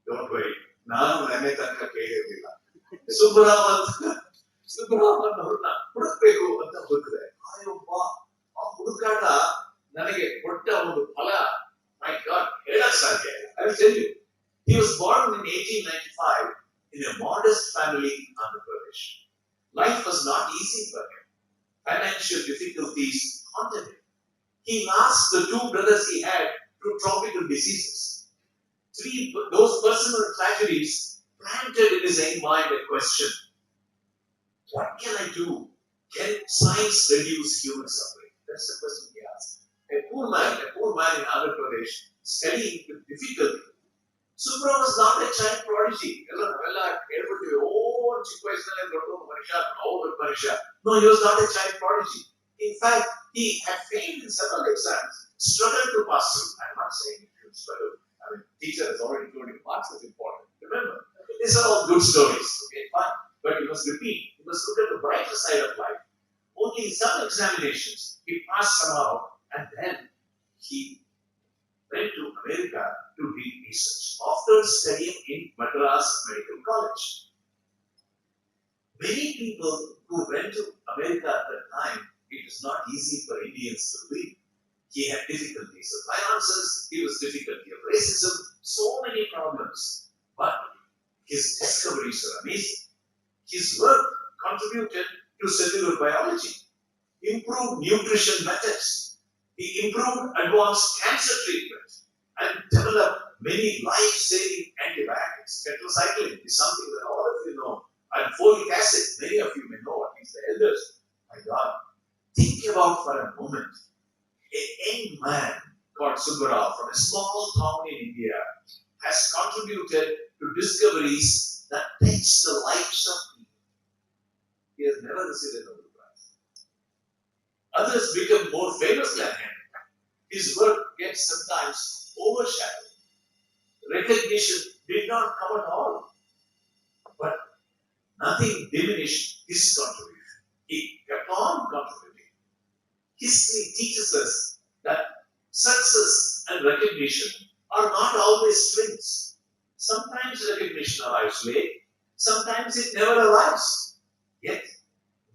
Don't worry. ನಾನು ನೆನ್ನೆ ತನಕ ಕೇಳಿರಲಿಲ್ಲ. ಸುಬ್ಬರಾವ್ ಅವ್ರನ್ನ ಹುಡುಕ್ಬೇಕು ಅಂತ ಹುಡುಕಿದೆ. ಆ ಹುಡುಕಾಟ ನನಗೆ ಕೊಟ್ಟ ಒಂದು ಫಲ My God, I will tell you. He was born in 1895 in a modest family in Andhra Pradesh. Life was not easy for him. Financial difficulties haunted him. He lost the two brothers he had through tropical diseases. Those personal tragedies planted in his young mind a question: what can I do? Can science reduce human suffering? That's the question he asked. A poor man in Andhra Pradesh, studying with difficulty. Subbarao was not a child prodigy. No, he was not a child prodigy. In fact, he had failed in several exams, struggled to pass through. I'm not saying he should struggle. I mean, teacher has already told you marks is important. Remember, these are all good stories. Okay, fine. But you must repeat. You must look at the brighter side of life. Only in some examinations he passed somehow, and then he went to America to read research after studying in Madras Medical College. Many people who went to America at that time, it was not easy for Indians to live. He had difficulties of finances, he was difficulty of racism, so many problems. But his discoveries are amazing. His work contributed to cellular biology, improved nutrition methods, he improved advanced cancer treatment, and developed many life-saving antibiotics. Tetracycline is something that all of you know. And folic acid, many of you may know, at least the elders. My God, think about for a moment, a young man called Subbarao from a small town in India has contributed to discoveries that touch the lives of people. He has never received a Nobel Prize. Others become more famous than him. His work gets sometimes overshadowed. Recognition did not come at all. But nothing diminished his contribution. He kept on contributing. History teaches us that success and recognition are not always twins. Sometimes recognition arrives late, sometimes it never arrives. Yet,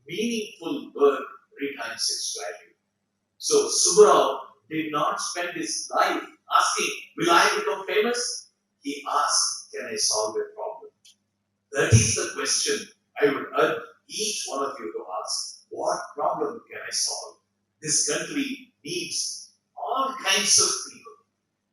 meaningful work retains its value. So, Subbarao did not spend his life asking, will I become famous? He asked, can I solve a problem? That is the question I would urge each one of you to ask. What problem can I solve? This country needs all kinds of people.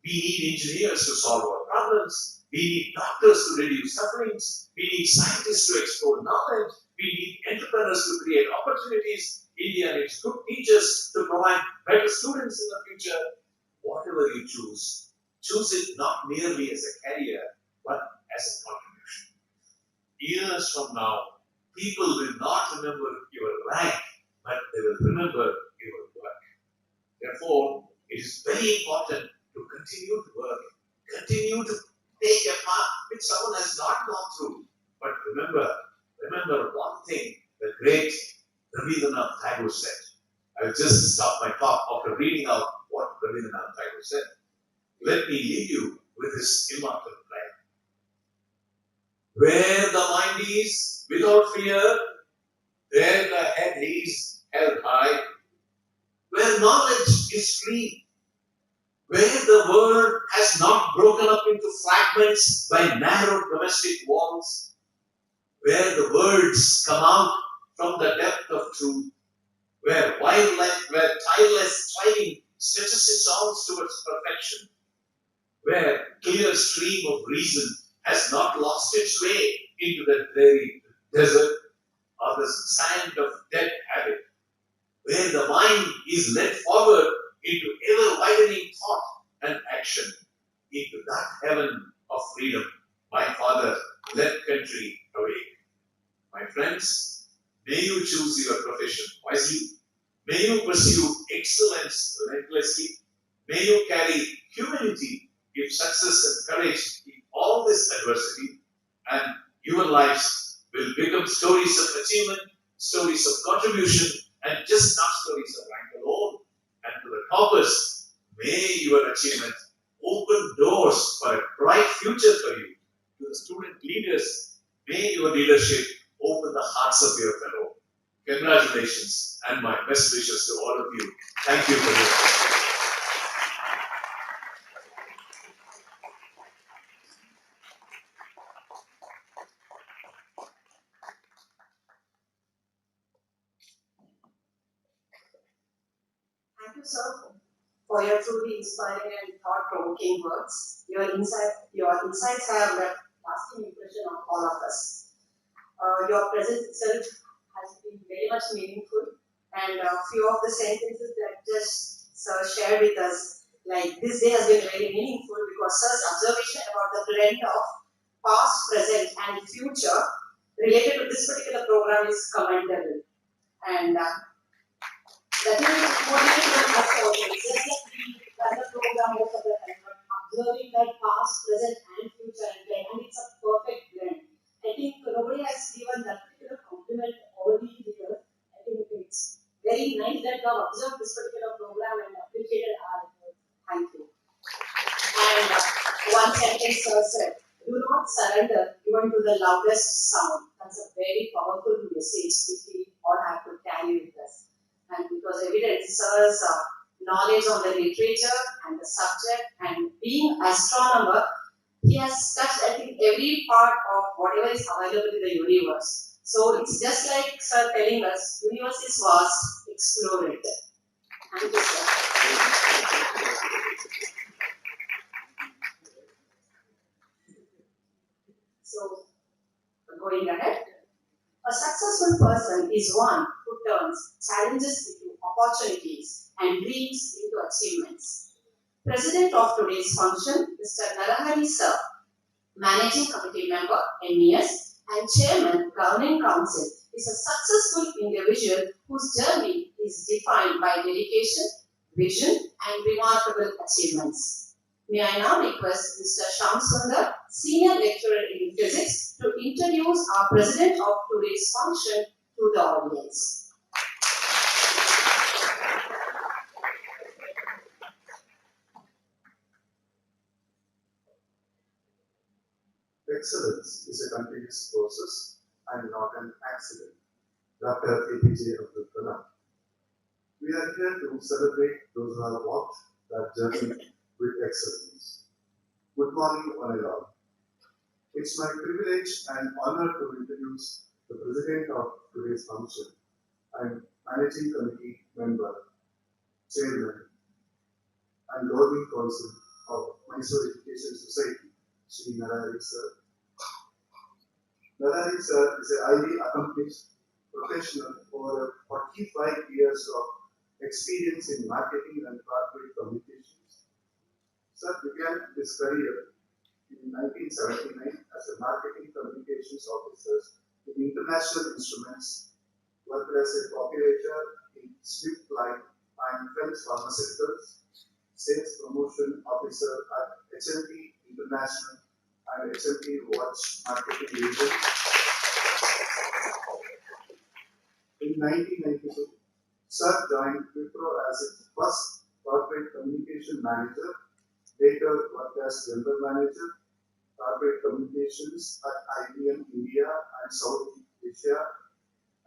We need engineers to solve our problems. We need doctors to reduce sufferings. We need scientists to explore knowledge. We need entrepreneurs to create opportunities. India needs good teachers to provide better students in the future. Whatever you choose it not merely as a career, but as a contribution. Years from now, people will not remember your rank, but they will remember your work. Therefore, it is very important to continue to work, continue to take a path which someone has not gone through. But remember one thing the great Rabindranath Tagore said. I'll just stop my talk after reading out what Rabindranath Tagore said. Let me leave you with his immortal prayer. Where the mind is without fear, there the head is held high. Where knowledge is free, where the world has not broken up into fragments by narrow domestic walls, where the words come out from the depth of truth, where tireless striving stretches its arms towards perfection, where clear stream of reason has not lost its way into the dreary desert or the sand of dead habit, where the mind is led forward into ever-widening thought and action, into that heaven of freedom. My Father, let country awake. My friends, may you choose your profession wisely. May you pursue excellence relentlessly. May you carry humility, give success and courage in all this adversity, and your lives will become stories of achievement, stories of contribution, and just not stories of rank alone. And to the toppers, may your achievement open doors for a bright future for you. To the student leaders, may your leadership open the hearts of your fellow. Congratulations and my best wishes to all of you. Thank you for listening. Thank you, sir, for your truly inspiring and thought-provoking words. Your insights have left lasting impression on all of us. Your presence itself has been very much meaningful, and a few of the sentences that just sir shared with us, like this day has been very meaningful because sir's observation about the blend of past, present, and future related to this particular program is commendable. And that is motivating us also. It's just that we run the program most of the time, but observing that past, present, and future and blend, and it's a perfect blend. I think nobody has given that particular compliment over the years. I think it's very nice that you have observed this particular program and appreciated our effort. Thank you. And one sentence sir said, do not surrender even to the loudest sound. That's a very powerful message which we all have to carry with us. And because evidence sir's knowledge on the literature and the subject and being astronomer, he has touched, I think, every part of whatever is available in the universe. So it's just like sir telling us, universe is vast, explore it. Thank you, sir. So, going ahead, a successful person is one who turns challenges into opportunities and dreams into achievements. President of today's function, Mr. Narahari Sir, Managing Committee Member, MES, and Chairman, Governing Council, is a successful individual whose journey is defined by dedication, vision, and remarkable achievements. May I now request Mr. Shyam Sundar, Senior Lecturer in Physics, to introduce our President of today's function to the audience. Excellence is a continuous process and not an accident. Dr. APJ Abdul Kalam. We are here to celebrate those who have walked that journey with excellence. Good morning, one and all. It's my privilege and honor to introduce the President of today's function and Managing Committee Member, Chairman, and Governing Council of Mysore Education Society, Sri Narahari Sir. Narahari Sir is a highly accomplished professional over 45 years of experience in marketing and corporate communications. Sir began his career in 1979 as a marketing communications officer in International Instruments, worked as a operator in Swift Line and French Pharmaceuticals, sales promotion officer at HLT International and HLT Watch Marketing Region. In 1992, Sir joined Wipro as its first corporate communication manager, later worked as general manager, corporate communications at IBM India and South Asia,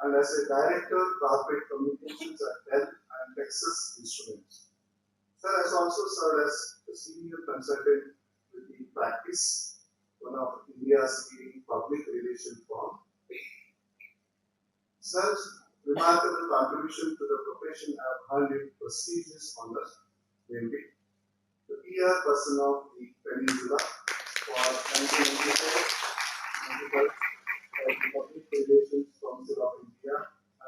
and as a director corporate communications at Dell and Texas Instruments. Sir has also served as a senior consultant with the Practice, one of India's leading public relations firm. Sir's remarkable contribution to the profession have earned him prestigious honors, namely the PR person of the Peninsula for 1994, by the Public Relations Council of India,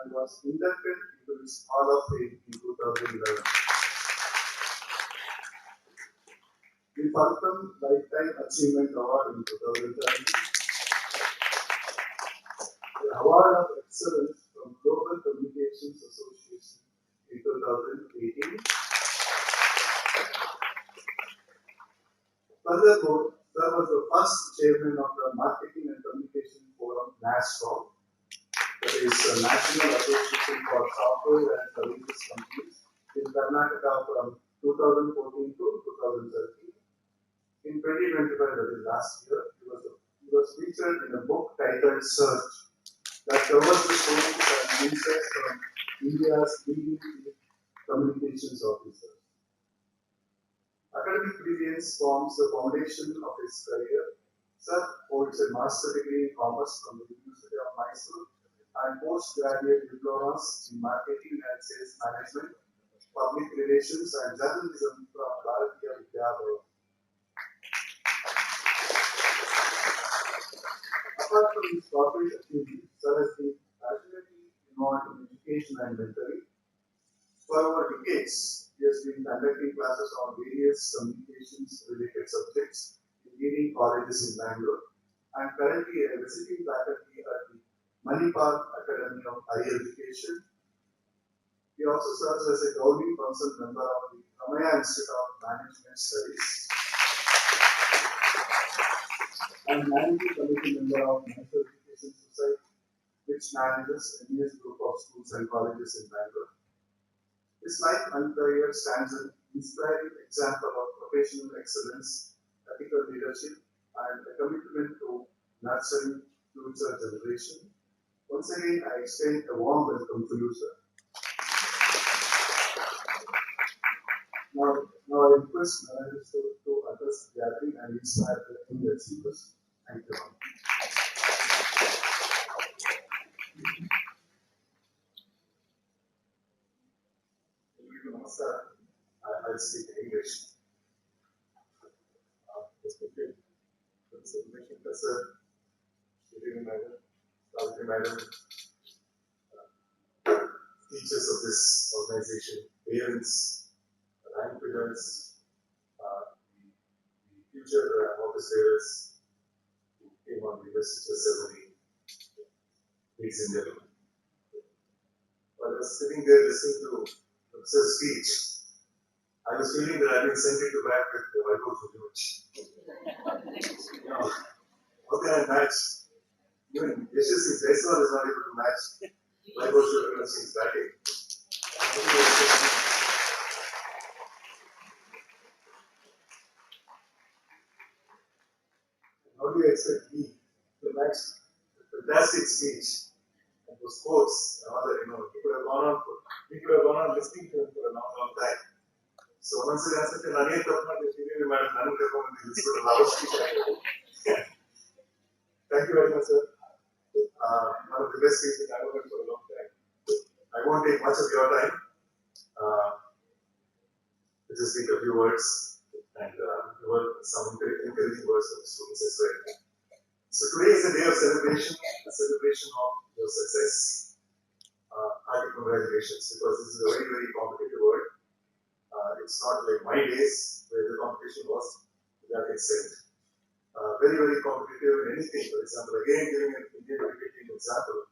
and was inducted into its Hall of Fame in 2011. The Fulcrum Lifetime Achievement Award in 2013, the Award of Excellence from Global Communications Association in 2018. Furthermore, Sir was the first chairman of the Marketing and Communication Forum, NASCOM, that is the National Association for Software and Services Companies, in Karnataka from 2014 to 2013. In 2025, that is last year, he was featured in a book titled Search that covers the stories and insights from India's leading communications officers. Academic brilliance forms the foundation of his career. Sir holds a master's degree in commerce from the University of Mysore and postgraduate diplomas in marketing and sales management Public Relations and Journalism from Bharatiya Vidyabhavan. Apart from his corporate achievements, Sir has been passionately involved in education and mentoring. For over decades, he has been conducting classes on various communications-related subjects in leading colleges in Bangalore and currently a visiting faculty at the Manipal Academy of Higher Education. He also serves as a governing council member of the Ramaya Institute of Management Studies and managing committee member of National Education Society, which manages a MES group of schools and colleges in Bangalore. His life and career stands an inspiring example of professional excellence, ethical leadership, and a commitment to nurturing future generation. Once again, I extend a warm welcome to you, sir. Now I request Narayana to address the gathering and inspire the young achievers. Thank you. Namaskar. I'll speak English. Respected Subbarao Professor, Madam, Madam, teachers of this organization, parents, rank winners, the future office bearers who came on the Investiture ceremony, ladies and gentlemen. While I was sitting there listening to Professor's speech, I was feeling that I've been sent into back with the Bible for too much. How can I match? Even Yashasvi Jaiswal is not able to match Bible for she's batting. How do you expect me to match the fantastic speech and those quotes and all that? We could have gone on listening to him for a long, long time. So once again, I said, "Nani tapna deshini madam, nanu kapon this would allow speech." Thank you very much, sir. One of the best speeches I've heard for a long time. I won't take much of your time. I'll just speak a few words and some encouraging words for the students as well. So today is a day of celebration, a celebration of your success. Hearty congratulations, because this is a very, very competitive world. It's not like my days where the competition was to that extent. Very, very competitive in anything. For example, again giving an Indian cricket team example.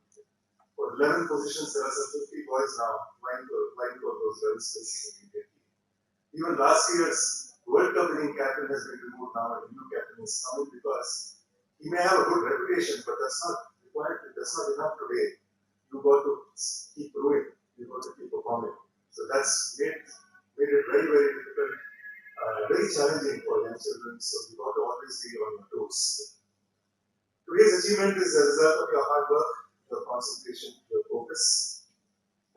For 11 positions, there are some 50 boys now vying for those 11 spaces in the Indian team. Even last year's World Cup winning captain has been removed now, and a new captain is coming because he may have a good reputation, but that's not required. That's not enough today. You got to keep growing. You got to keep performing. So that's made it very, very difficult, very challenging for young children. So you got to always be on your toes. Today's achievement is a result of your hard work, your concentration, your focus,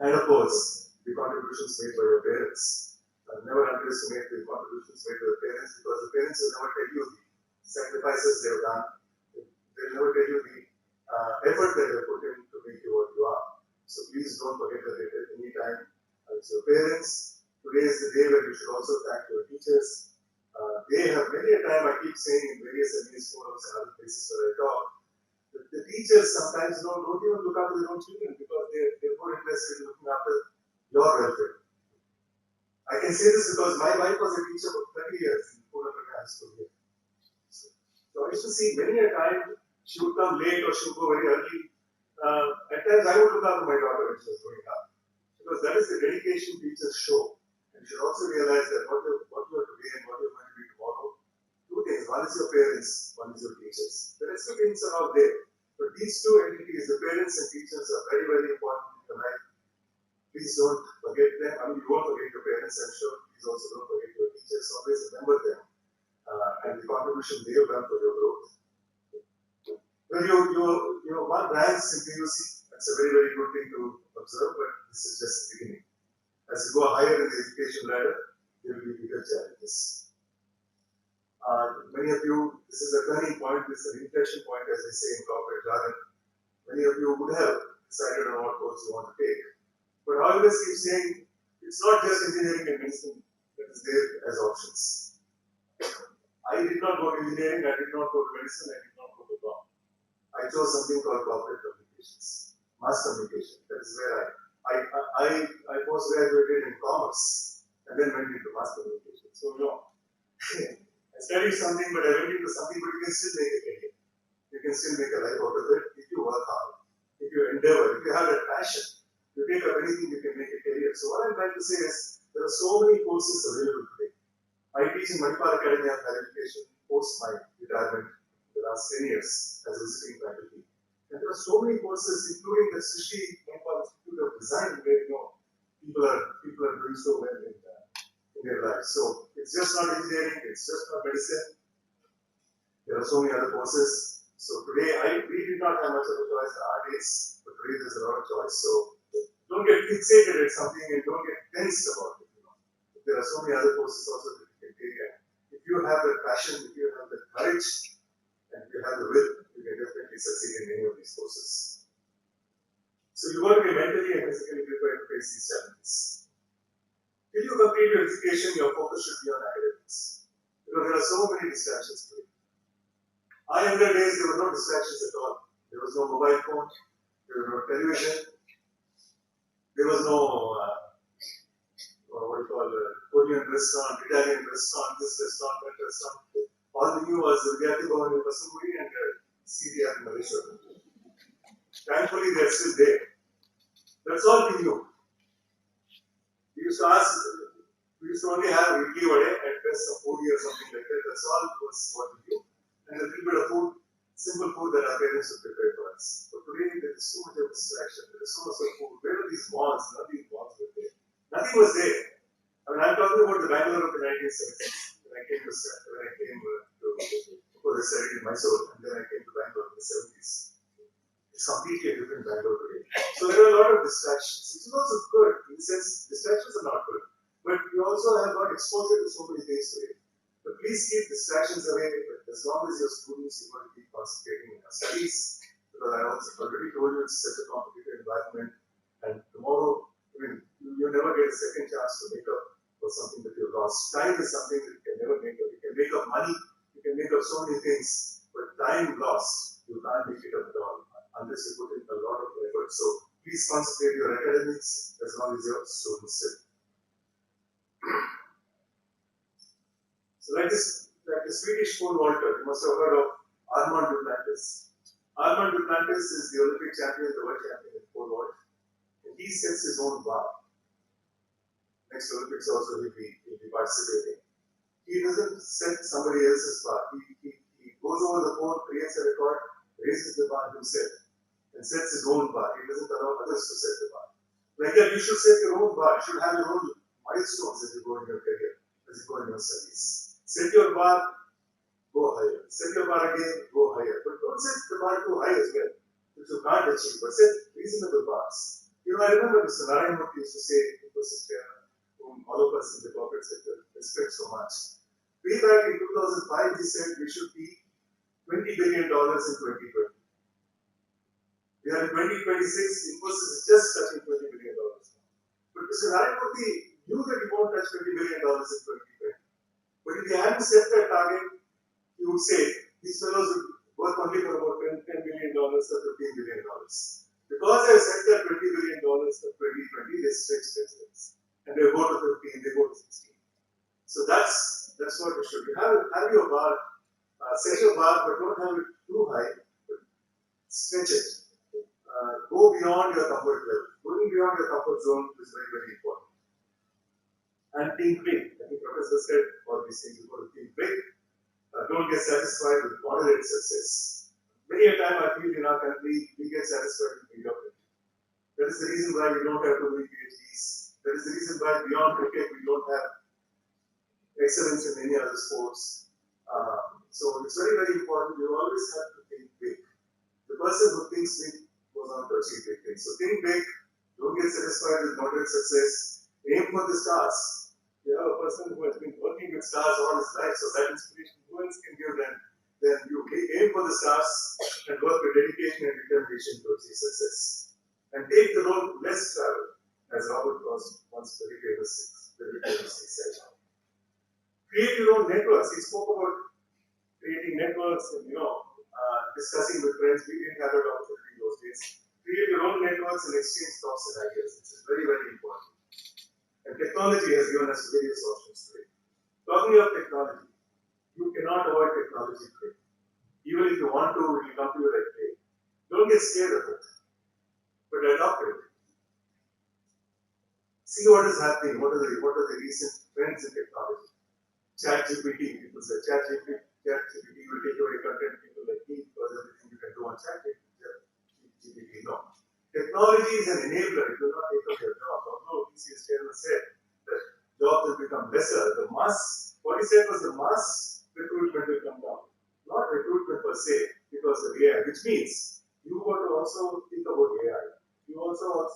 and of course, the contributions made by your parents. Never underestimate the contributions made by your parents, because the parents will never tell you the sacrifices they have done. They'll never tell you the effort that they put in to make you what you are. So please don't forget that at any time. It's your parents. Today is the day where you should also thank your teachers. They have many a time, I keep saying in various MES forums and other places where I talk, that the teachers sometimes don't even look after their own children, because they're more interested in looking after your welfare. I can say this because my wife was a teacher for 30 years in Pune High School here. So I used to see many a time she would come late or she would go very early. At times I would look after my daughter when she was growing up, because that is the dedication teachers show. And you should also realize that what you are today and what you are going to be tomorrow, two things. One is your parents, one is your teachers. The rest of things are out there. But these two entities, the parents and teachers, are very, very important in your life. Please don't forget them. I mean, you won't forget your parents, I'm sure. Please also don't forget your teachers. Always remember them and the contribution they have done for your growth. Well, you won ranks in PUC. That's a very, very good thing to observe, but this is just the beginning. As you go higher in the education ladder, there will be bigger challenges. Many of you, this is a turning point, this is an inflection point, as they say in corporate jargon. Many of you would have decided on what course you want to take. But I always keep saying, It's not just engineering and medicine that is there as options. I did not go to engineering, I did not go to medicine, I did not go to law. I chose something called corporate communications, mass communication. That is where I postgraduated in commerce and then went into mass communication. So, I studied something, but I went into something, but you can still make a career. You can still make a life out of it if you work hard, if you endeavor, if you have a passion. You take up anything, you can make a career. So what I'm trying to say is, there are so many courses available today. I teach in Manipal Academy of Higher Education post my retirement the last 10 years as a visiting faculty. And there are so many courses, including the Srishi Manipal Institute of Design, where people are doing so well in their lives. So it's just not engineering, it's just not medicine. There are so many other courses. So today we did not have much of a choice in our days, but today there's a lot of choice. So don't get fixated at something and don't get tensed about it. There are so many other courses also that you can take. And if you have the passion, if you have the courage, and if you have the will, you can definitely succeed in any of these courses. So you want to be mentally and physically prepared to face these challenges. Till you complete your education, your focus should be on academics. Because there are so many distractions today. Our younger days, there were no distractions at all. There was no mobile phone, there was no television, there was no Korean restaurant, Italian restaurant, this restaurant, that restaurant. All we knew was the Vidyarthi Bhavan in Pasumuri and CDR in Malaysia. Thankfully, they're still there. That's all we knew. We used to only have idli vade and best some food or something like that. That's all was what we knew. And a little bit of food, simple food that our parents would prepare for us. But today, there is so much of distraction. There is so much of food. Where are these malls? None of these malls were there. Nothing was there. I mean, I'm talking about the Bangalore of the 1970s. When I came to, of course, I studied in Mysore, and then I came to Bangalore in the 70s. It's completely a different Bangalore today. So there are a lot of distractions, which is also good. In the sense, distractions are not good. But you also have got exposure to so many things today. But please keep distractions away. But as long as you're students, you've got to keep concentrating on your studies. Because I also already told you it's such a competitive environment. And tomorrow, I mean, you never get a second chance to make up for something that you lost. Time is something that you can never make up. You can make up money, you can make up so many things. But time lost, you can't make it up at all. Unless you put in a lot of effort. So please concentrate your academics as long as you're students still. So like the Swedish pole vaulter, you must have heard of Armand Duplantis. Armand Duplantis is the Olympic champion, the world champion in pole vault. And he sets his own bar. Next Olympics also he'll be participating. He doesn't set somebody else's bar. He goes over the pole, creates a record, raises the bar himself, and sets his own bar. He doesn't allow others to set the bar. Like that, you should set your own bar. You should have your own milestones as you go in your career, as you go in your studies. Set your bar, go higher. Set your bar again, go higher. But don't set the bar too high as well, which you can't achieve, but set reasonable bars. I remember Mr. Narayan Murthy used to say, whom all of us in the corporate sector respect so much. Way back in 2005, he said we should be $20 billion in 2020. We are in 2026, Infosys is just touching $20 billion. But Mr. Narayan Murthy knew that he won't touch $20 billion in 2020. But if he hadn't set that target, he would say these fellows would work only for about $10 billion or $15 billion. Because they have set that $20 billion for 2020, they stretch themselves. And they go to 15, they go to 16. So that's what you should do. Have your bar, set your bar, but don't have it too high. But stretch it. Go beyond your comfort level. Going beyond your comfort zone is very, very important. And think big. I think Professor said all these things. You've got to think big. Don't get satisfied with moderate success. Many a time I feel in our country, we get satisfied with mediocrity. That is the reason why we don't have too many PhDs. That is the reason why beyond cricket we don't have excellence in any other sports. So it's very, very important. You always have to think big. The person who thinks big goes on to achieve big things. So think big. Don't get satisfied with moderate success. Aim for the stars. You have a person who has been working with stars all his life, so that inspiration who else can give then you aim for the stars and work with dedication and determination to achieve success. And take the road less traveled. as Robert was once very famously said. Create your own networks. He spoke about creating networks and discussing with friends. We didn't have that opportunity in those days. Create your own networks and exchange thoughts and ideas. This is very, very important. And technology has given us various options today. Talking of technology, you cannot avoid technology today. Even if you want to, it will come to you like play. Don't get scared of it, but adopt it. See what is happening. What are the recent trends in technology? ChatGPT. People say ChatGPT will take away content people like me because everything you can do on ChatGPT. No. Technology is an enabler. It will not take away your job. Although TCS chairman said that jobs will become lesser, the mass, what he said was the mass recruitment will come down. Not recruitment per se, because of AI, which means you got to also think about AI. You also have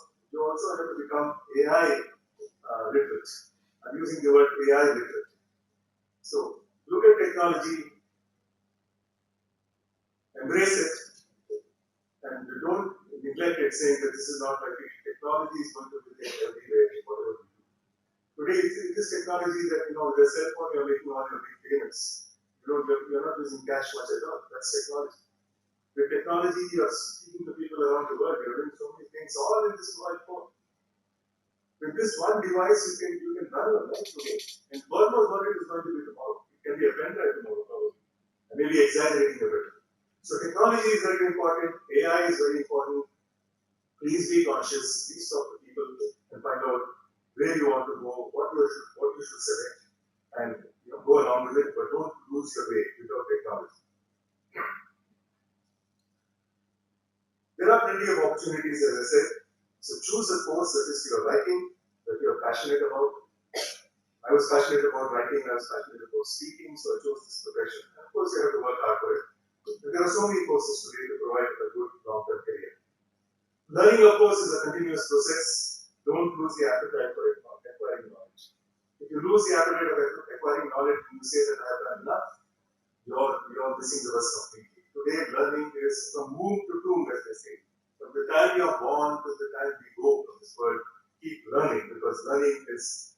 to become AI literate. I'm using the word AI literate. So look at technology, embrace it, and don't neglect it, saying that this is not like technology is going to be there everywhere, whatever we do. Today, it is technology that, with the cell phone, you're making all your big payments. You're not using cash much at all. That's technology. With technology, you're speaking to people around the world. You're doing so many things, all in this mobile phone. With this one device, you can run your life today. And God knows what it is going to be tomorrow. It can be a pen drive tomorrow, probably. I may be exaggerating a bit. So technology is very important. AI is very important. Please be conscious. Please talk to people and find out where you want to go, what you should select, and go along with it. But don't lose your way without technology. There are plenty of opportunities, as I said. So choose a course that is your liking, that you are passionate about. I was passionate about writing, I was passionate about speaking, so I chose this profession. And of course, you have to work hard for it. But there are so many courses today to provide a good long-term career. Learning, of course, is a continuous process. Don't lose the appetite for acquiring knowledge. If you lose the appetite of acquiring knowledge and you say that I have done enough, you're missing the bus completely. Today, learning is from womb to tomb, as they say. From the time you are born to the time we go from this world, keep learning, because learning is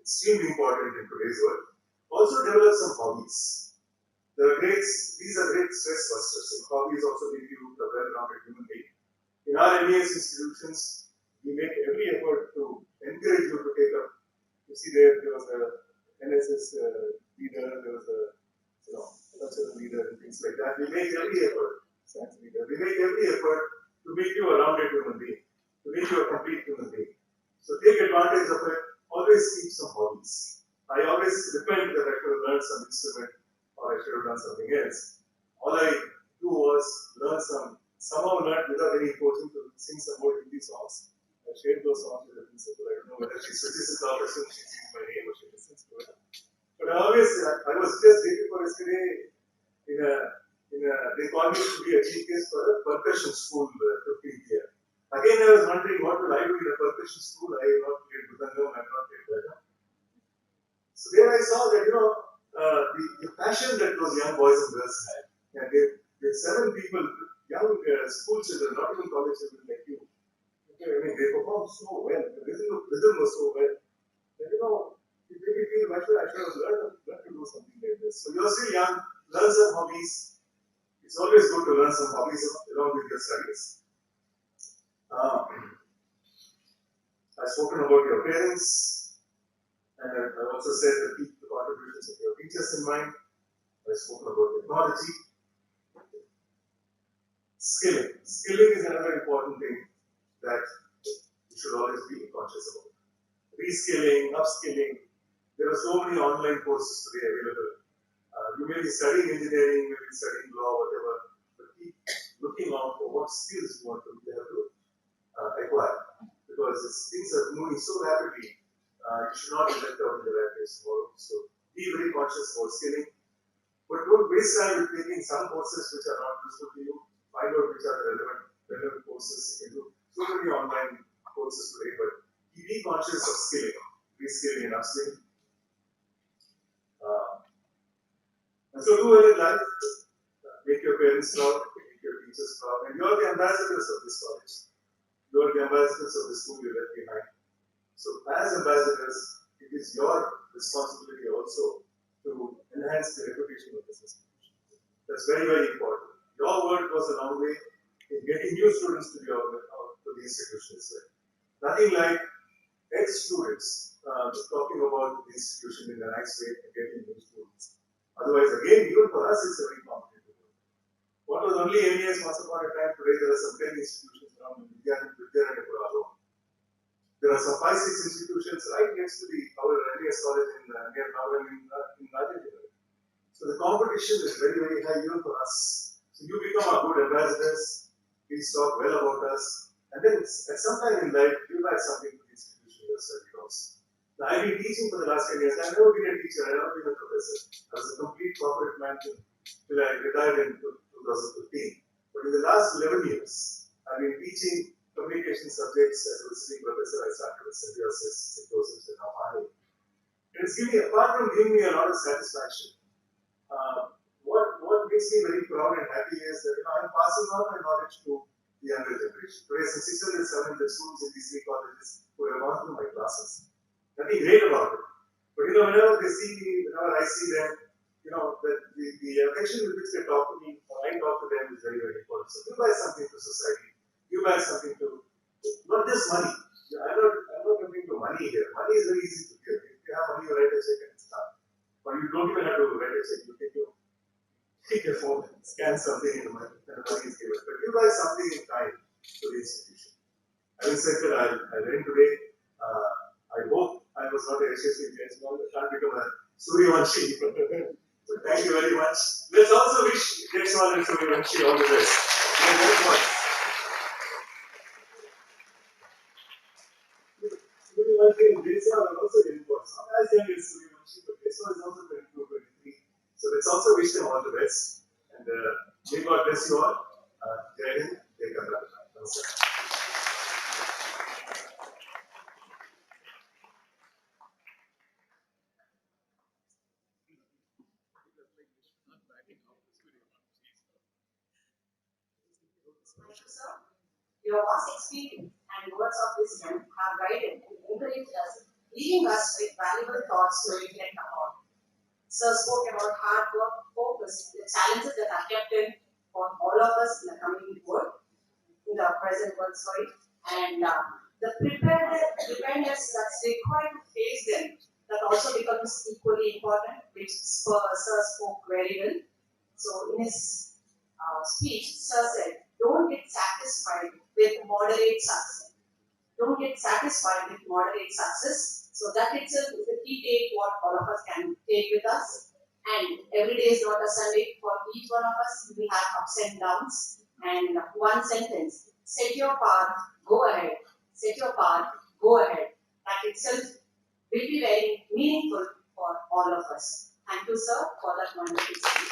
extremely important in today's world. Also, develop some hobbies. These are great stress busters. And hobbies also make you a well-rounded human being. In our MES institutions, we make every effort to encourage you to take up. You see, there was a NSS leader, there was a cultural leader, and things like that. We make every effort, science leader. We make every effort to make you a rounded human being, to make you a complete human being. So take advantage of it. Always keep some hobbies. I always repent that I could have learned some instrument or I should have done something else. All I do was somehow learn without any coaching to sing some more Hindi songs. I shared those songs with the principal. I don't know whether she switches it off as soon as she sees my name or she listens to it. But I was just day before yesterday they called me to be a chief guest for a percussion school 15th year. Again, I was wondering what will I do in a percussion school. I have not played Mridangam, I have not played Bhajan. So there I saw that, the passion that those young boys and girls had. And they 7 people, young school children, not even college children like you. Okay, I mean, they performed so well. The rhythm was so well. And it made me feel, I should have learned to do something like this. So you're still young, learn some hobbies. It's always good to learn some hobbies along with your studies. I've spoken about your parents, and I've also said that keep the contributions of your teachers in mind. I've spoken about technology. Skilling is another important thing that you should always be conscious about. Reskilling, upskilling. There are so many online courses today available. You may be studying engineering, you may be studying law, whatever, but keep looking out for what skills you want to be able to acquire. Because things are moving so rapidly, you should not be left out in the rat race tomorrow. So be very conscious about skilling. But don't waste time with taking some courses which are not useful to you. Find out which are the relevant courses you can do. So many online courses today, but be conscious of skilling, reskilling and upskilling. And so do well in life. Make your parents proud, make your teachers proud, and you are the ambassadors of this college. You are the ambassadors of the school you left behind. So as ambassadors, it is your responsibility also to enhance the reputation of this institution. That's very, very important. Your word goes a long way in getting new students to the institution as well. Nothing like ex-students talking about the institution in a nice way and getting new students. Otherwise, again, even for us, it's a very complicated work. What was only MES once upon a time, today there are some 10 institutions around India and Prof. There are some 5-6 institutions right next to our MES college near Naval in Rajendra. So the competition is very, very high even for us. So you become our good ambassadors, please talk well about us, and then at some time in life, give back something to the institution you have studied also. Now, I've been teaching for the last 10 years. I've never been a teacher, I've never been a professor. I was a complete corporate man till I retired in 2015. But in the last 11 years, I've been teaching communication subjects as a visiting professor. I started with symbiosis, psychosis, and how it is apart from giving me a lot of satisfaction, what makes me very proud and happy is that I'm passing on my knowledge to the younger generation. Today, some 600, 700 students in these 3 colleges who have gone through my classes. Nothing great about it. But whenever they see me, whenever I see them, the affection with which they talk to me, or I talk to them is very, very important. So give back something to society. Give back something to, not just money. I'm not looking to money here. Money is very easy to give. If you have money, you write a check and it's done. But you don't even have to write a check. You take your phone, scan something and the money is given. But give back something in kind to the institution. Having said that, I'll end today. I hope I was not a HSC James Bond. I can't become a Suryavanshi. So thank you very much. Let's also wish James Bond and Suryavanshi all the best. Thank you very much. Suryavanshi and James Bond are also young boys. Not as young as Suryavanshi, but James Bond is also 22, 23. So let's also wish them all the best. And may God bless you all. Jai Hind, Jai Karnataka. Namaskar. Thank you, sir. Your vast experience and words of wisdom have guided and encouraged us, leaving us with valuable thoughts to reflect upon. Sir spoke about hard work, focus, the challenges that are kept in for all of us in the coming world, in the present world, and the preparedness that's required to face them, that also becomes equally important, which Sir spoke very well. So in his speech, Sir said, don't get satisfied with moderate success. Don't get satisfied with moderate success. So that itself is the key take what all of us can take with us. And every day is not a Sunday for each one of us. We have ups and downs. And one sentence, set your path, go ahead. Set your path, go ahead. That itself will be very meaningful for all of us. Thank you, sir, for that wonderful speech.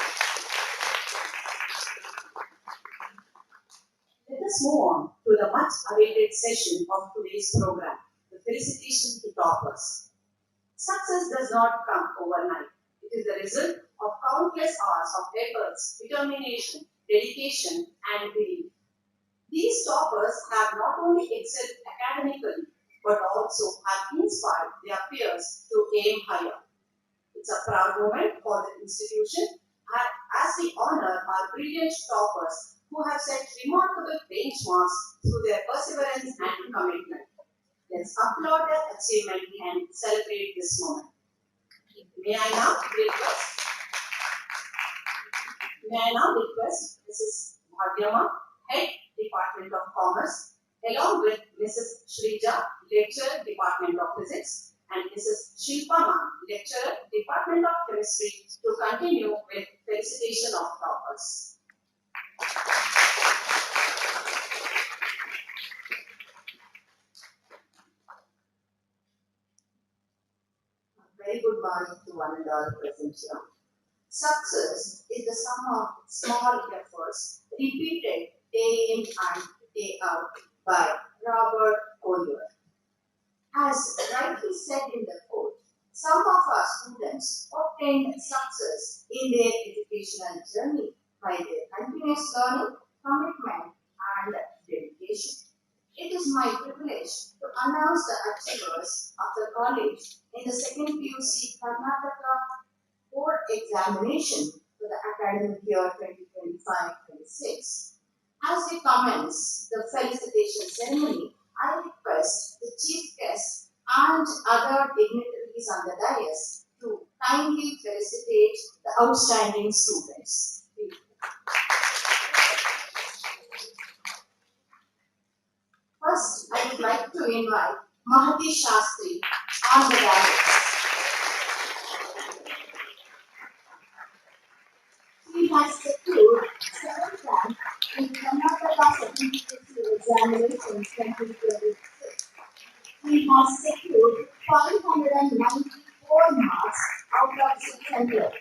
Let us move on to the much awaited session of today's program, the Felicitation to Toppers. Success does not come overnight. It is the result of countless hours of efforts, determination, dedication, and belief. These toppers have not only excelled academically, but also have inspired their peers to aim higher. It's a proud moment for the institution as we honor our brilliant toppers who have set remarkable benchmarks through their perseverance and commitment. Let's applaud their achievement and celebrate this moment. May I now request Mrs. Bhagyama, Head Department of Commerce, along with Mrs. Shrija, Lecturer, Department of Physics, and Mrs. Shilpa Ma, Lecturer, Department of Chemistry, to continue with Felicitation of Toppers. Very good morning to one and all present here. Success is the sum of small efforts repeated day in and day out by Robert Collier. As rightly said in the quote, some of our students obtained success in their educational journey by their continuous learning, commitment, and dedication. It is my privilege to announce the achievers of the college in the second PUC Karnataka board examination for the academic year 2025-26. As we commence the felicitation ceremony, I request the chief guest and other dignitaries on the dais to kindly felicitate the outstanding students. First, I would like to invite Mahati Shastri on the dais. He has secured 7th rank in Karnataka Certificate Examinations 2026. He has secured 594 marks out of 600.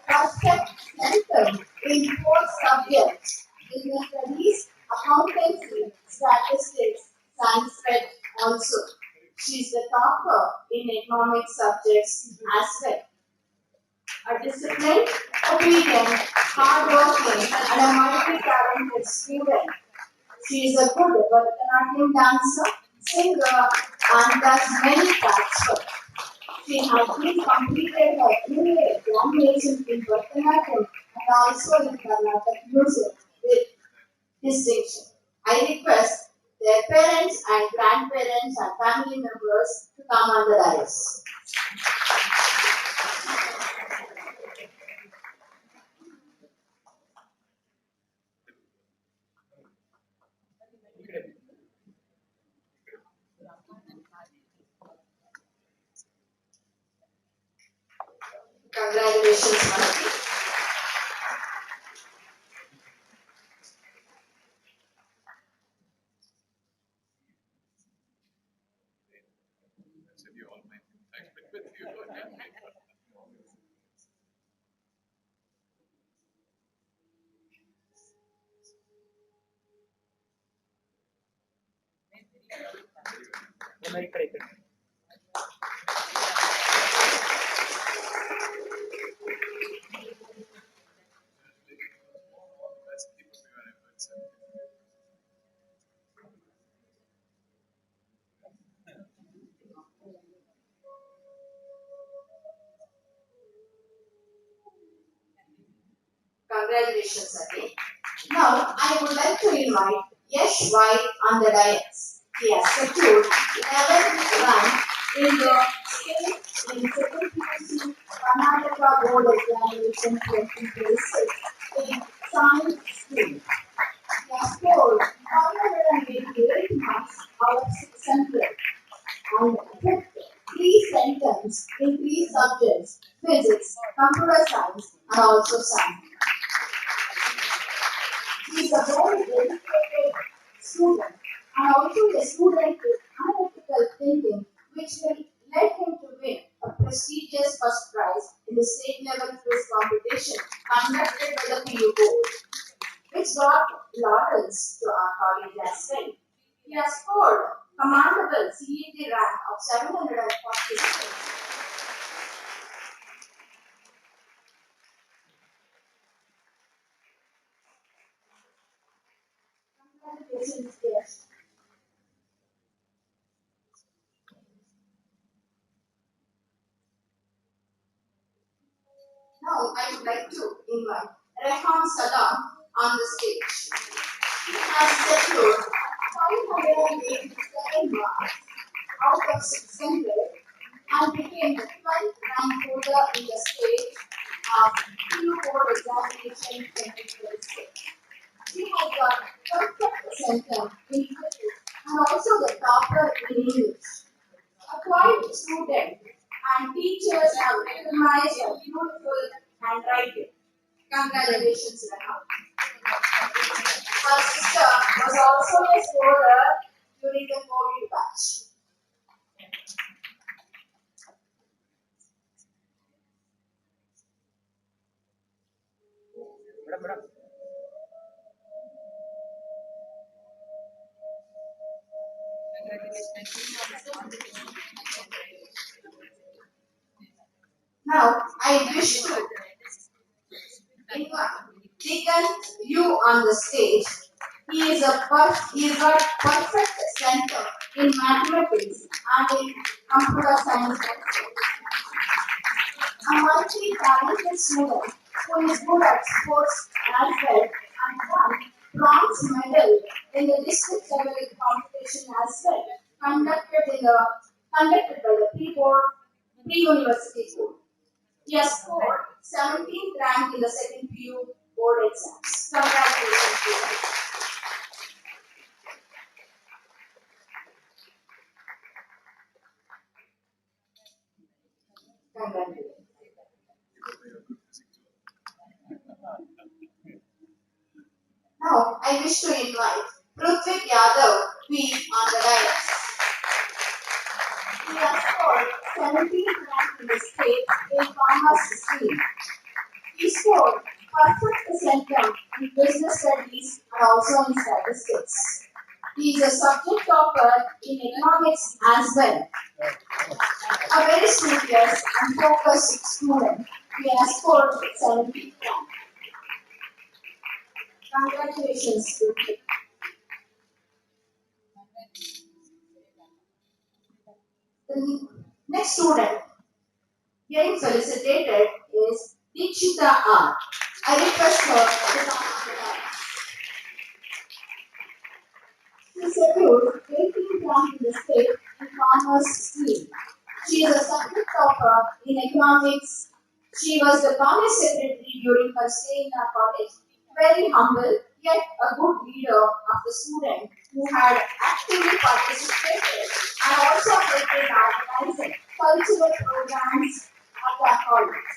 Perfect center in 4 subjects: business studies, accountancy, statistics, Sanskrit also. She is the topper in economic subjects as well. A disciplined, obedient, hardworking, and a multi-talented student. She is a good Bharatanatyam dancer, singer, and does many tasks. She has been completed her BA examination in Bharatanatyam and also in Carnatic music with distinction. I request their parents and grandparents and family members to come on the dais. Congratulations, Mahati. Congratulations again. Now, I would like to invite Yash White on the dais. He has secured 11th rank in the state in second PUC Karnataka Board Examination 2026 in Science Stream. He has scored 588 marks out of 600 and fifth 3 sentences in 3 subjects: physics, computer science, and also science. He is a very dedicated student and also a student with analytical thinking, which will led him to win a prestigious first prize in the state level quiz competition conducted by the PU board, which got laurels to our college as well. He has scored commendable CET rank of 746. Congratulations, yes. Now I would like to invite Rehan Salam on the stage. He has secured 587 marks out of 600 and became the 12th rank holder in the state of PU board examination 2026. He has got perfect center in physics and also the topper in English. A quiet student and teachers have recognized her beautiful handwriting. Congratulations, Rehan. Her sister was also a scorer during the COVID batch. Now, I wish to invite Deacon you on the stage. He is got perfect center in mathematics and in computer science. A multi-talented student who is good at sports as well and won bronze medal in the district level competition as well, conducted by the pre-university board. He has scored 17th rank in the second PU board exams. Congratulations to him. Congratulations. Now, I wish to invite Prithvik Yadav P on the dais. He has scored 17th rank in the state in commerce stream. He scored perfect centum in business studies and also in statistics. He is a subject topper in economics as well. A very studious and focused student. He has scored 17th rank. Congratulations, Prithvik. The next student getting felicitated is Deekshita R. I request her to come on the line. She secured 18th rank in the state in commerce stream. She is a subject topper in economics. She was the college secretary during her stay in our college. Very humble, yet a good leader of the student who had actively participated and also helped in organizing cultural programs at our college.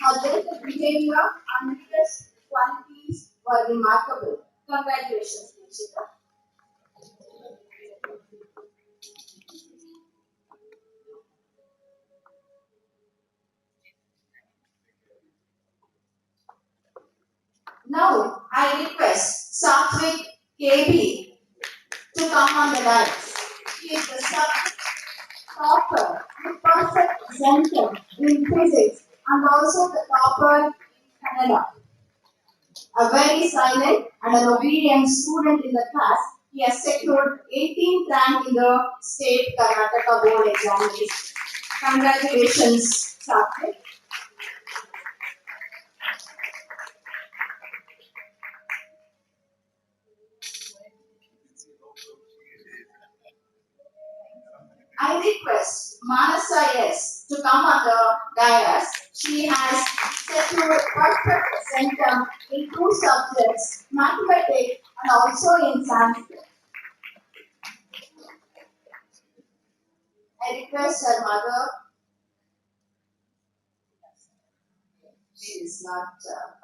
Her delicate behavior and leadership qualities were remarkable. Congratulations, Deekshita. Now, I request Satvik KB to come on the dais. He is the subject topper with perfect center in physics and also the topper in Canada. A very silent and an obedient student in the class, he has secured 18th rank in the state Karnataka board examination. Congratulations, Satvik. I request Manasa S to come on the dais. She has secured perfect centum in two subjects, mathematics and also in Sanskrit. I request her mother. She is not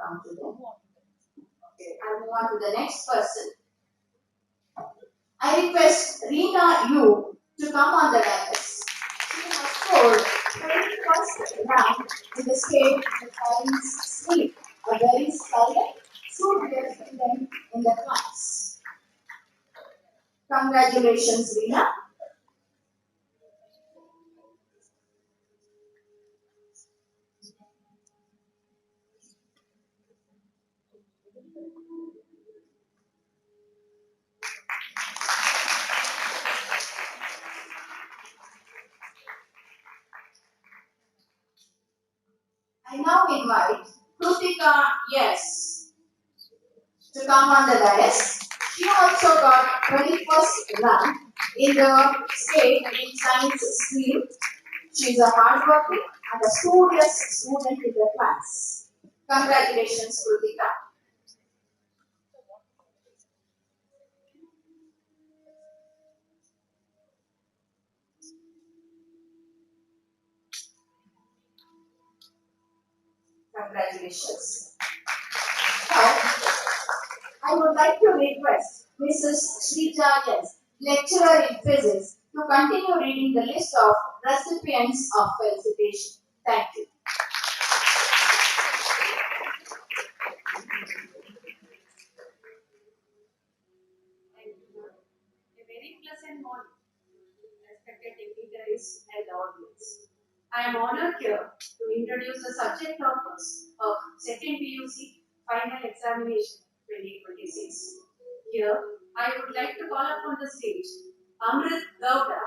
come today. Okay, I'll move on to the next person. I request Reena Yu to come on the dais. She has scored 21st rank in the state science stream. A very silent, studious student in the class. Congratulations, Reena. I now invite Krutika Yes to come on the dais. She also got 21st rank in the state in science stream. She is a hardworking and a studious student in the class. Congratulations, Krutika. Congratulations. Now, I would like to request Mrs. Shrija Yes, lecturer in physics, to continue reading the list of recipients of felicitation. Thank you. A very pleasant morning, respected dignitaries and audience. I am honored here to introduce the subject topics of second PUC final examination 2026. Here, I would like to call upon the stage Amrit Gowda.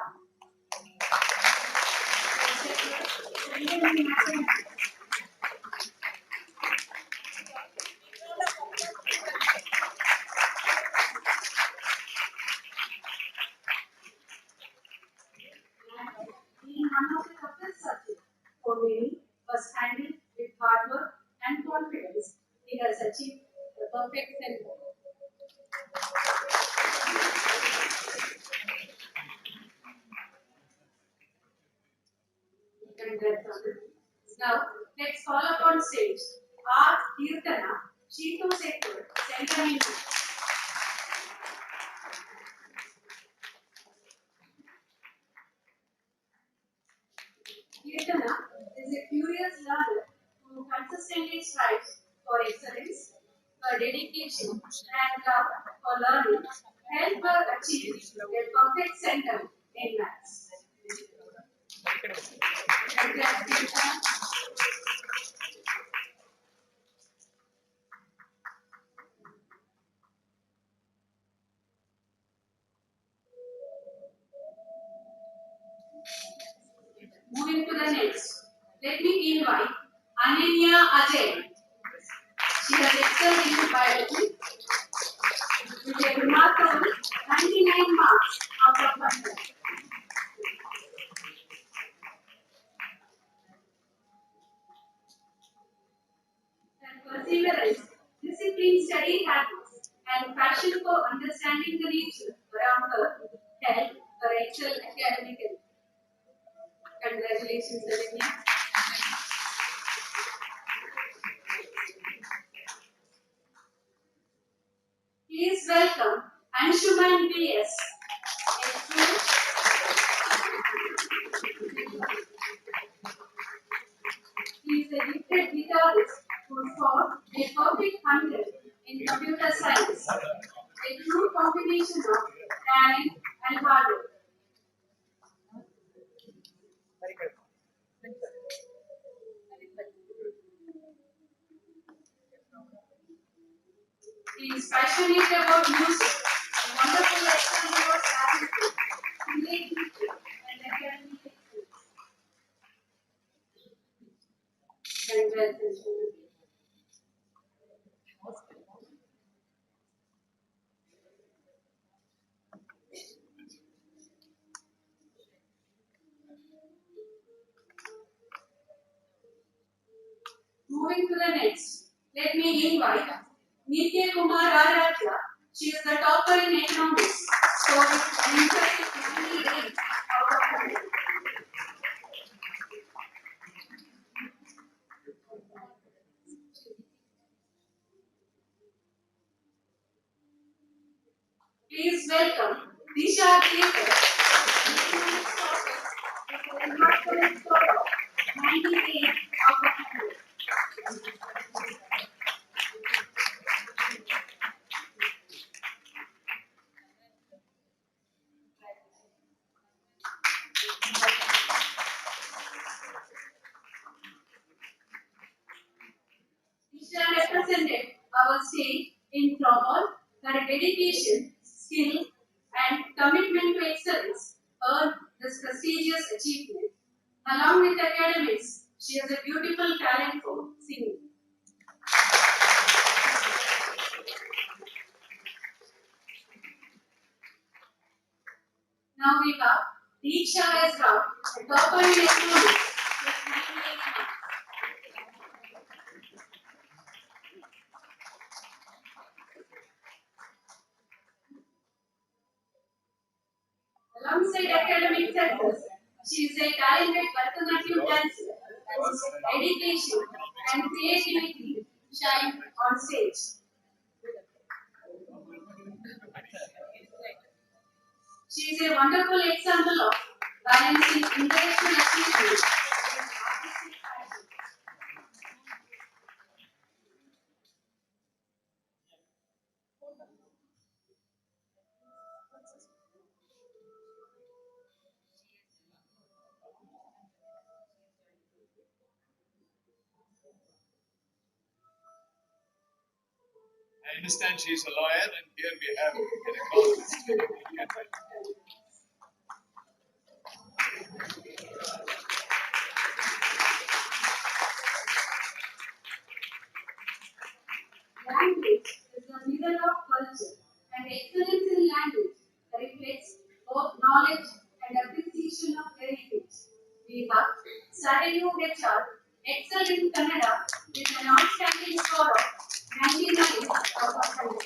Being one of the toughest subjects for many was handled with hard work and confidence. He has achieved the perfect center. Now, let's call upon stage R. Kirtana, Shitu Sekur, Central. Kirtana is a curious learner who consistently strives for excellence, her dedication and love for learning help her achieve a perfect center in maths. Moving to the next, let me invite Ananya Ajay. She has excelled in biology with a remarkable 99 marks out of 100. And perseverance, disciplined study habits, and passion for understanding the nature around her help her excel academically. Congratulations, Ananya. Please welcome Anshuman B.S. He is a gifted guitarist who scored a perfect 100 in computer science, a true combination of talent and hard work. He is passionate about music, a wonderful example of attitude, creativity, and academic excellence. Moving to the next, let me invite Nitya Kumar Aradhya. She is the topper in economics, scoring an impressive 98 out of 100. Please welcome Disha Keter, economics topper with a remarkable score of 98 out of 100. Disha represented our state in floorball. Her dedication, skill, and commitment to excellence earned this prestigious achievement. Along with academics, she has a beautiful talent for singing. Now we have Deeksha Ezra, a topper in economics with 98 marks. Alongside academic success, she is a talented Bharatanatyam dancer whose dedication and creativity shine on stage. She is a wonderful example of balancing intellectual achievement with artistic passion. I understand she is a lawyer, and here we have an economist. language is the mirror of culture, and excellence in language reflects both knowledge and appreciation of heritage. We have studied HR, excelled in Kannada with an outstanding score of 99 out of 100.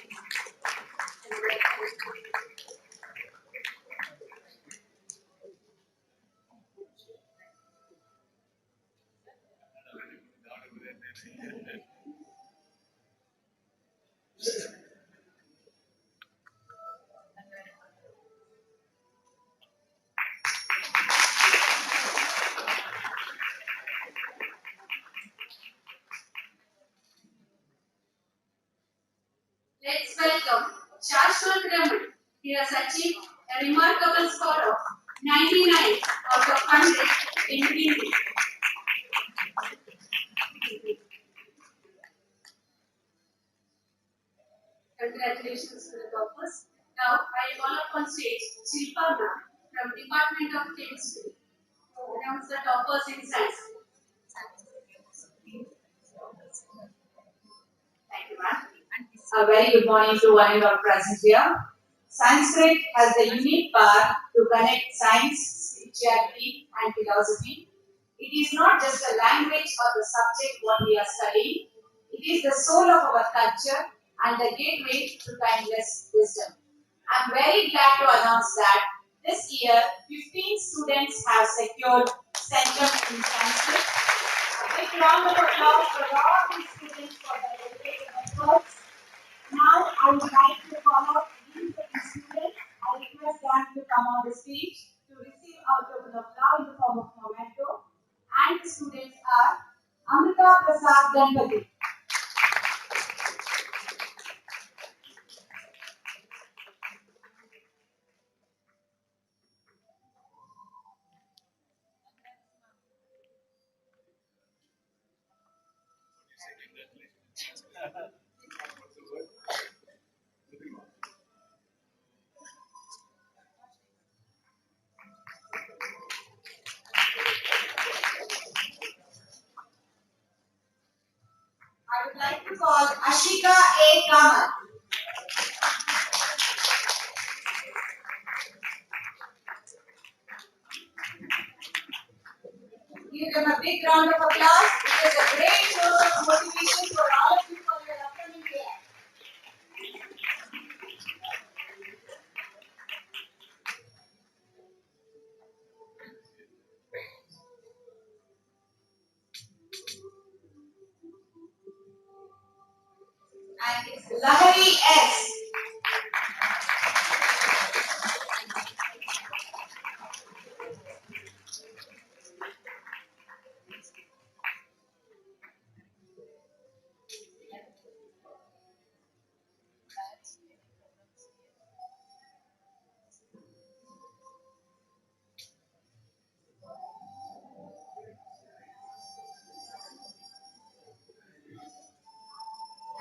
Let's welcome Shashwat Raman. He has achieved a remarkable score of 99 out of 100 in Hindi. Congratulations to the toppers. Now I call up on stage Shilpa ma'am from Department of Chemistry to announce the toppers in science. Thank you, ma'am. A very good morning to one and all present here. Sanskrit has the unique power to connect science, spirituality, and philosophy. It is not just a language or the subject what we are studying. It is the soul of our culture and the gateway to timeless wisdom. I'm very glad to announce that this year 15 students have secured Centrum in Sanskrit. A big round of applause for all these students for their dedicated efforts. Now I would like to call out these students. I request them to come on the stage to receive our token of love in the form of memento. And the students are Amrita Prasad Ganpati. I would like to call Ashika A. Kamal. Give them a big round of applause. It is a great source of motivation for all of you for your upcoming year. And it's Lahari S.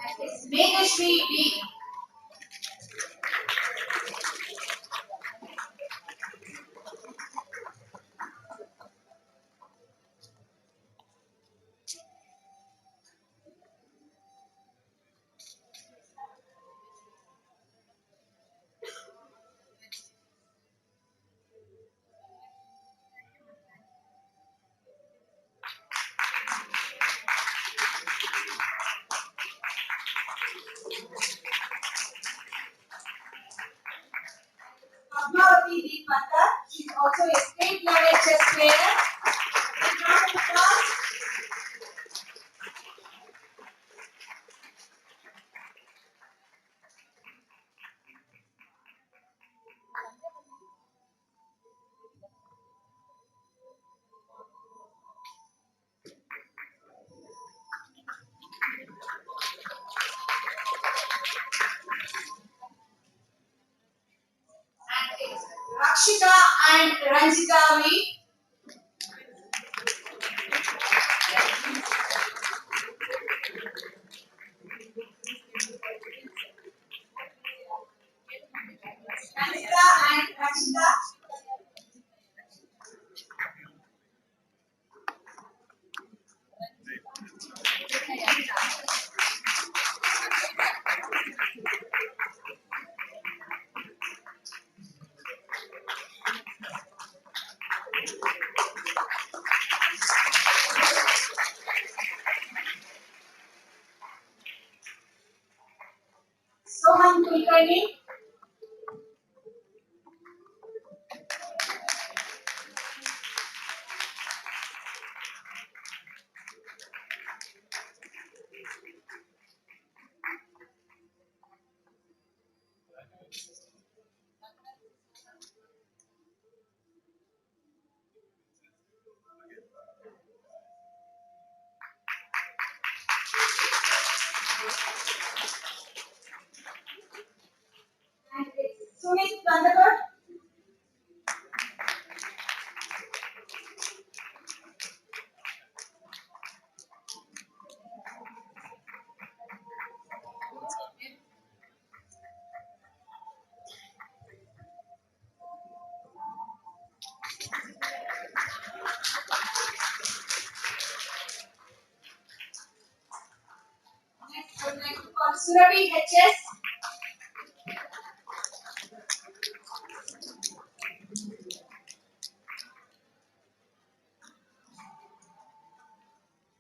And it's Megashri B. Padmavati D. Patta. She is also a state level chess player. Big round of applause. And it's Rakshita and Ranjita V. Ranjita and Rakshita. Sohan Kulkarni. And it's Sumit Vandakar. Next, I would like to call Surabhi HS.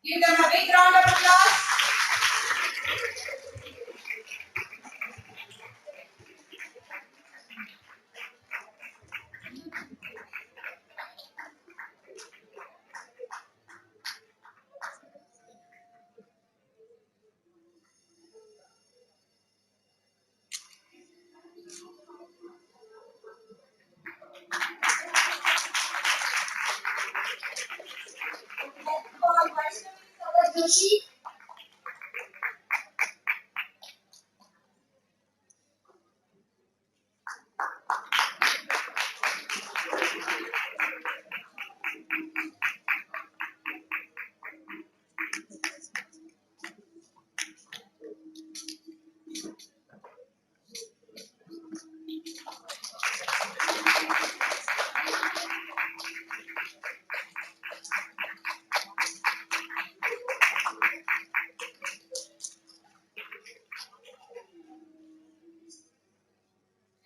Give them a big round of applause. Let's call Vaishnavi Joshi.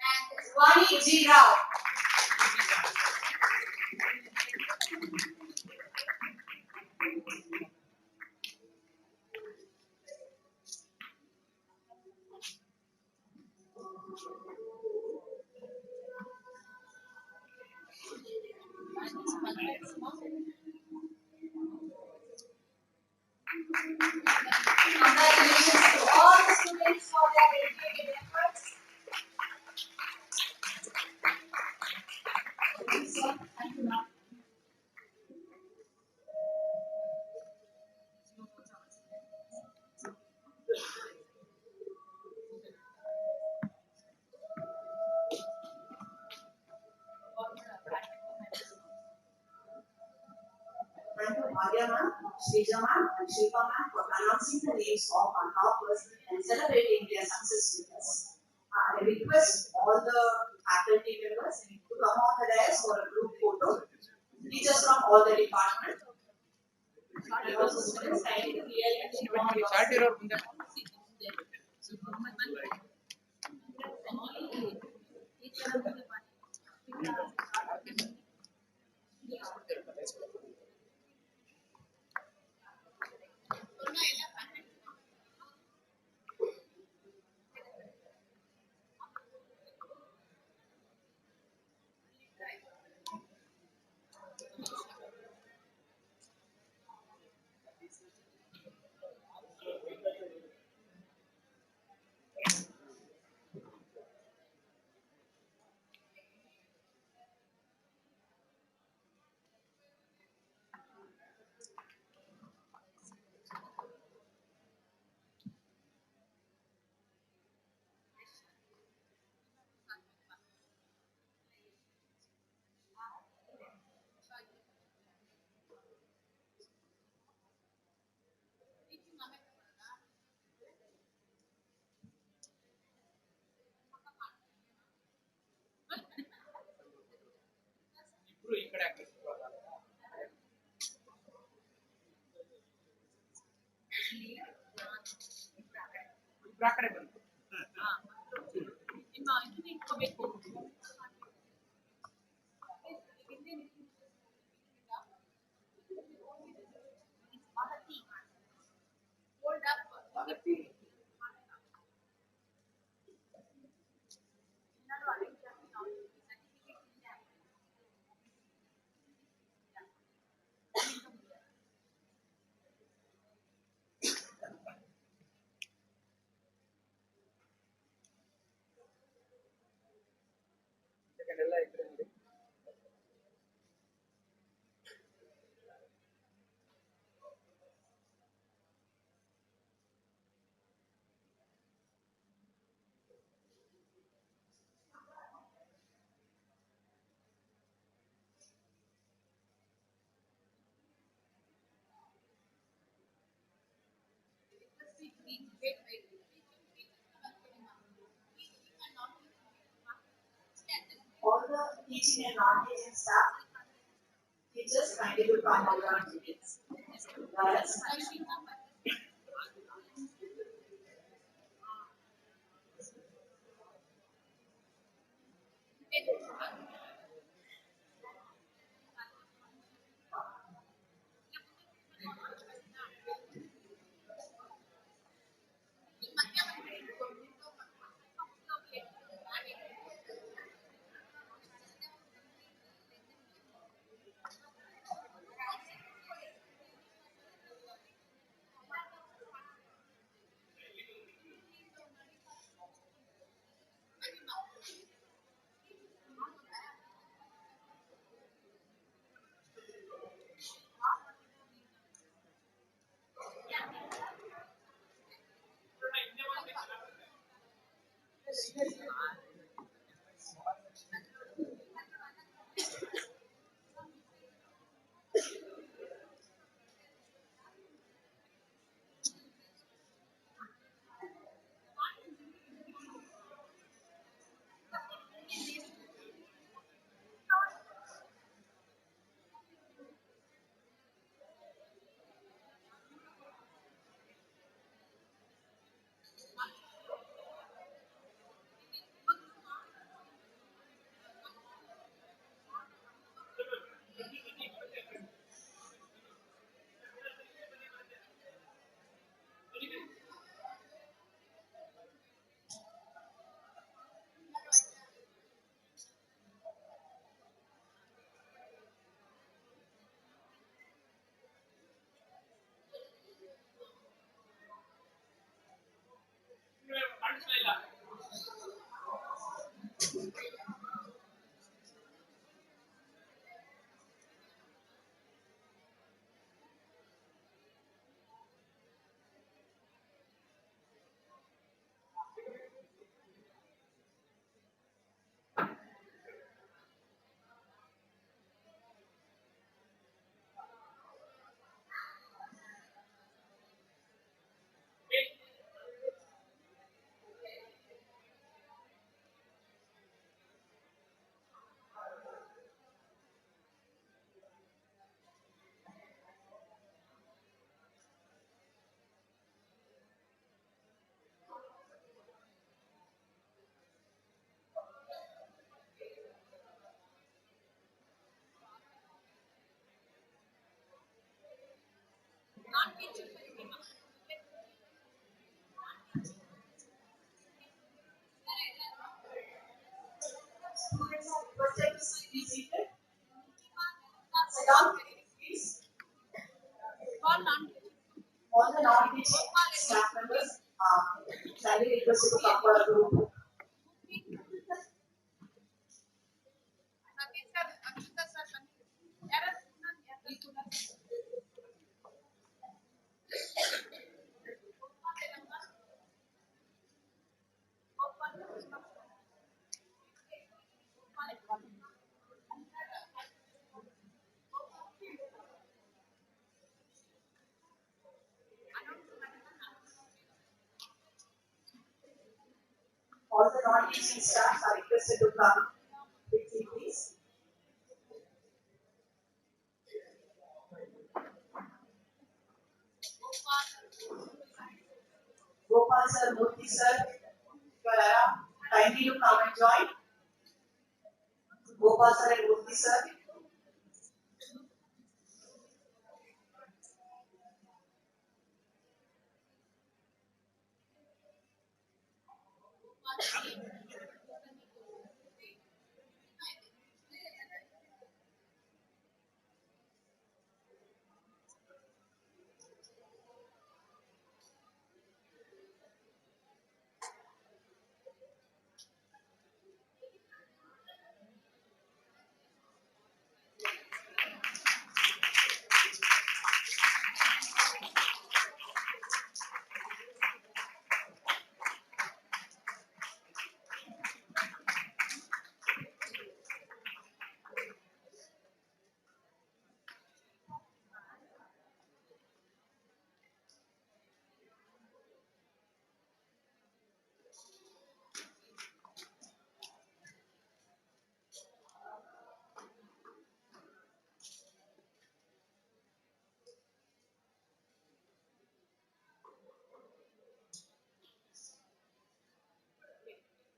And Vani G. Rao. Congratulations to all the students for their dedicated efforts. Thank you, Bhavya ma'am, Shrija ma'am, and Shilpa ma'am for announcing the names of our toppers and celebrating their success with us. I request all the faculty members to come on the dais for a group photo. Teachers from all the departments. And also students, kindly clearly inform yourself. All the teaching and non-teaching staff, teachers kindly to come over on meetings. Whereas, students are requested to be seated. Sit down, please. All the non-teaching staff members are kindly requested to come for a group. All the non-teaching staff are requested to come quickly, please. Gopal sir, Murthy sir, you are around. Kindly to come and join. Gopal sir and Murthy sir.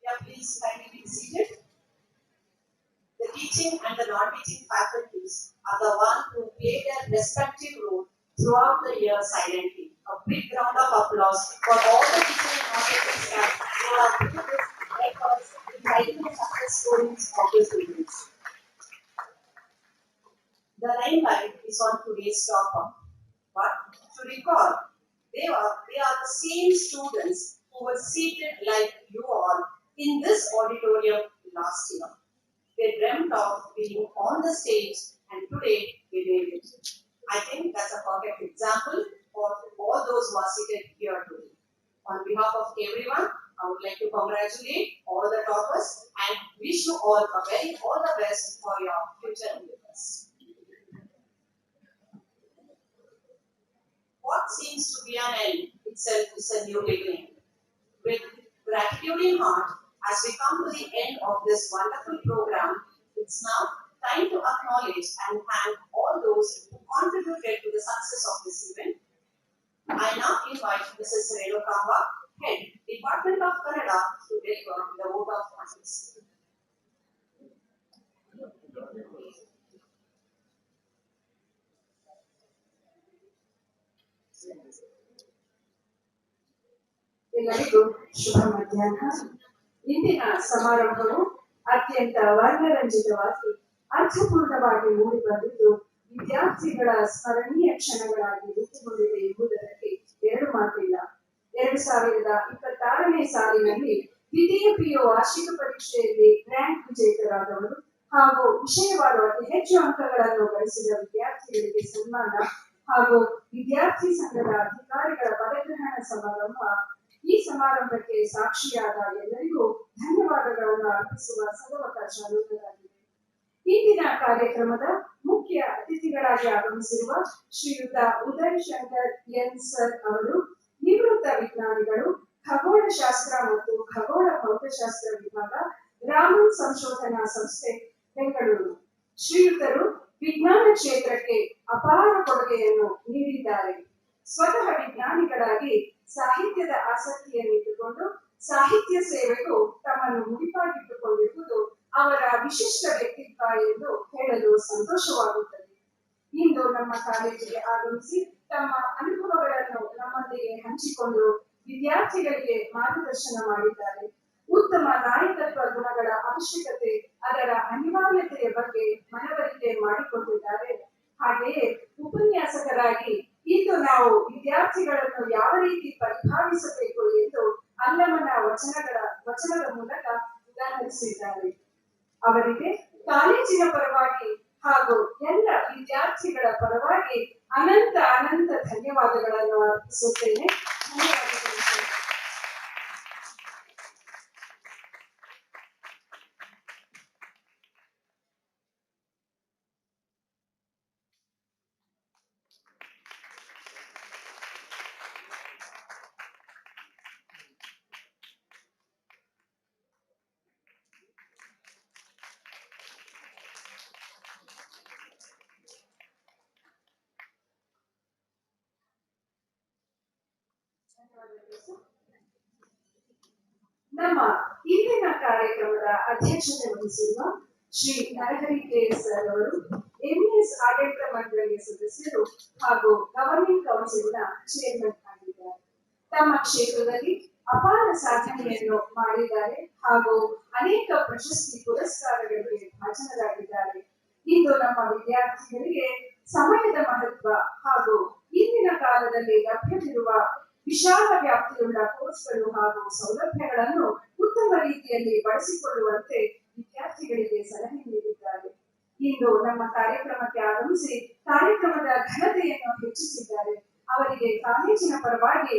Yeah, please kindly be seated. The teaching and the non-teaching faculties are the ones who play their respective role throughout the year silently. A big round of applause for all the teaching and non-teaching staff who have put this efforts in writing the success stories of the students. The limelight is on today's topper, but to recall, they are the same students who were seated like you all in this auditorium last year. They dreamt of being on the stage and today they made it. I think that's a perfect example for all those who are seated here today. On behalf of everyone, I would like to congratulate all the toppers and wish you all all the best for your future endeavors. What seems to be an end itself is a new beginning. With gratitude in heart, as we come to the end of this wonderful program, it's now time to acknowledge and thank all those who contributed to the success of this event. I now invite Mrs. Renu Kamba, Head, Department of Kannada, to deliver the vote of thanks. ಎಲ್ಲರಿಗೂ ಶುಭ ಮಧ್ಯಾಹ್ನ. ಇಂದಿನ ಸಮಾರಂಭವು ಅತ್ಯಂತ ವರ್ಣರಂಜಿತವಾಗಿ ಅರ್ಥಪೂರ್ಣವಾಗಿ ಮೂಡಿಬಂದಿದ್ದು ವಿದ್ಯಾರ್ಥಿಗಳ ಸ್ಮರಣೀಯ ಕ್ಷಣಗಳಾಗಿ ರೂಪುಗೊಂಡಿದೆ ಎಂಬುದರಲ್ಲಿ ಎರಡು ಮಾತಿಲ್ಲ. 2026ನೇ ಸಾಲಿನಲ್ಲಿ ದ್ವಿತೀಯ ಪಿಯು ವಾರ್ಷಿಕ ಪರೀಕ್ಷೆಯಲ್ಲಿ ರ್ಯಾಂಕ್ ವಿಜೇತರಾದವರು ಹಾಗೂ ವಿಷಯವಾರು ಅತಿ ಹೆಚ್ಚು ಅಂಕಗಳನ್ನು ಗಳಿಸಿದ ವಿದ್ಯಾರ್ಥಿಗಳಿಗೆ ಸನ್ಮಾನ ಹಾಗೂ ವಿದ್ಯಾರ್ಥಿ ಸಂಘದ ಅಧಿಕಾರಿಗಳ ಪದಗ್ರಹಣ ಸಮಾರಂಭ. ಈ ಸಮಾರಂಭಕ್ಕೆ ಸಾಕ್ಷಿಯಾದ ಎಲ್ಲರಿಗೂ ಧನ್ಯವಾದಗಳನ್ನು ಅರ್ಪಿಸುವ ಸದವಕಾಶ ನೀಡಲಾಗಿದೆ. ಇಂದಿನ ಕಾರ್ಯಕ್ರಮದ ಮುಖ್ಯ ಅತಿಥಿಗಳಾಗಿ ಆಗಮಿಸಿರುವ ಶ್ರೀಯುತ ಉದಯ್ ಶಂಕರ್ ಎನ್ ಸರ್ ಅವರು ನಿವೃತ್ತ ವಿಜ್ಞಾನಿಗಳು, ಖಗೋಳಶಾಸ್ತ್ರ ಮತ್ತು ಖಗೋಳ ಭೌತಶಾಸ್ತ್ರ ವಿಭಾಗ, ರಾಮನ್ ಸಂಶೋಧನಾ ಸಂಸ್ಥೆ, ಬೆಂಗಳೂರು. ಶ್ರೀಯುತರು ವಿಜ್ಞಾನ ಕ್ಷೇತ್ರಕ್ಕೆ ಅಪಾರ ಕೊಡುಗೆಯನ್ನು ನೀಡಿದ್ದಾರೆ. ಸ್ವತಃ ವಿಜ್ಞಾನಿಗಳಾಗಿ ಸಾಹಿತ್ಯದ ಆಸಕ್ತಿಯನ್ನಿಟ್ಟುಕೊಂಡು ಸಾಹಿತ್ಯ ಸೇವೆಗೂ ತಮ್ಮನ್ನು ಮುಡಿಪಾಗಿಟ್ಟುಕೊಂಡಿರುವುದು ಅವರ ವಿಶಿಷ್ಟ ವ್ಯಕ್ತಿತ್ವ ಎಂದು ಹೇಳಲು ಸಂತೋಷವಾಗುತ್ತದೆ. ಇಂದು ನಮ್ಮ ಕಾಲೇಜಿಗೆ ಆಗಮಿಸಿ ತಮ್ಮ ಅನುಭವಗಳನ್ನು ನಮ್ಮೊಂದಿಗೆ ಹಂಚಿಕೊಂಡು ವಿದ್ಯಾರ್ಥಿಗಳಿಗೆ ಮಾರ್ಗದರ್ಶನ ಮಾಡಿದ್ದಾರೆ. ಉತ್ತಮ ನಾಯಕತ್ವ ಗುಣಗಳ ಅವಶ್ಯಕತೆ, ಅದರ ಅನಿವಾರ್ಯತೆಯ ಬಗ್ಗೆ ಮನವರಿಕೆ ಮಾಡಿಕೊಂಡಿದ್ದಾರೆ. ಹಾಗೆಯೇ ಉಪನ್ಯಾಸಕರಾಗಿ ಇಂದು ನಾವು ವಿದ್ಯಾರ್ಥಿಗಳನ್ನು ಯಾವ ರೀತಿ ಪರಿಭಾವಿಸಬೇಕು ಎಂದು ಅಲ್ಲಮನ ವಚನದ ಮೂಲಕ ಉದಾಹರಿಸಿದ್ದಾರೆ. ಅವರಿಗೆ ಕಾಲೇಜಿನ ಪರವಾಗಿ ಹಾಗೂ ಎಲ್ಲ ವಿದ್ಯಾರ್ಥಿಗಳ ಪರವಾಗಿ ಅನಂತ ಧನ್ಯವಾದಗಳನ್ನು ಅರ್ಪಿಸುತ್ತೇನೆ. ಧನ್ಯವಾದಗಳು. ನಮ್ಮ ಇಂದಿನ ಕಾರ್ಯಕ್ರಮದ ಅಧ್ಯಕ್ಷತೆ ವಹಿಸಿರುವ ಶ್ರೀ ನರಹರಿ ಕೆ.ಎಸ್. ಸರ್ ಅವರು ಎಂಇಎಸ್ ಆಡಳಿತ ಮಂಡಳಿಯ ಸದಸ್ಯರು ಹಾಗೂ ಗವರ್ನಿಂಗ್ ಕೌನ್ಸಿಲ್ನ ಚೇರ್ಮನ್ ಆಗಿದ್ದಾರೆ. ತಮ್ಮ ಕ್ಷೇತ್ರದಲ್ಲಿ ಅಪಾರ ಸಾಧನೆಯನ್ನು ಮಾಡಿದ್ದಾರೆ ಹಾಗೂ ಅನೇಕ ಪ್ರಶಸ್ತಿ ಪುರಸ್ಕಾರಗಳಿಗೆ ಭಾಜನರಾಗಿದ್ದಾರೆ. ಇಂದು ನಮ್ಮ ವಿದ್ಯಾರ್ಥಿಗಳಿಗೆ ಸಮಯದ ಮಹತ್ವ ಹಾಗೂ ಇಂದಿನ ಕಾಲದಲ್ಲಿ ಲಭ್ಯವಿರುವ ವಿಶಾಲ ವ್ಯಾಪ್ತಿಯುಳ್ಳ ಕೋರ್ಸ್ಗಳು ಹಾಗೂ ಸೌಲಭ್ಯಗಳನ್ನು ಉತ್ತಮ ರೀತಿಯಲ್ಲಿ ಬಳಸಿಕೊಳ್ಳುವಂತೆ ವಿದ್ಯಾರ್ಥಿಗಳಿಗೆ ಸಲಹೆ ನೀಡಿದ್ದಾರೆ. ಇಂದು ನಮ್ಮ ಕಾರ್ಯಕ್ರಮಕ್ಕೆ ಆಗಮಿಸಿ ಕಾರ್ಯಕ್ರಮದ ಘನತೆಯನ್ನು ಹೆಚ್ಚಿಸಿದ್ದಾರೆ. ಅವರಿಗೆ ಕಾಲೇಜಿನ ಪರವಾಗಿ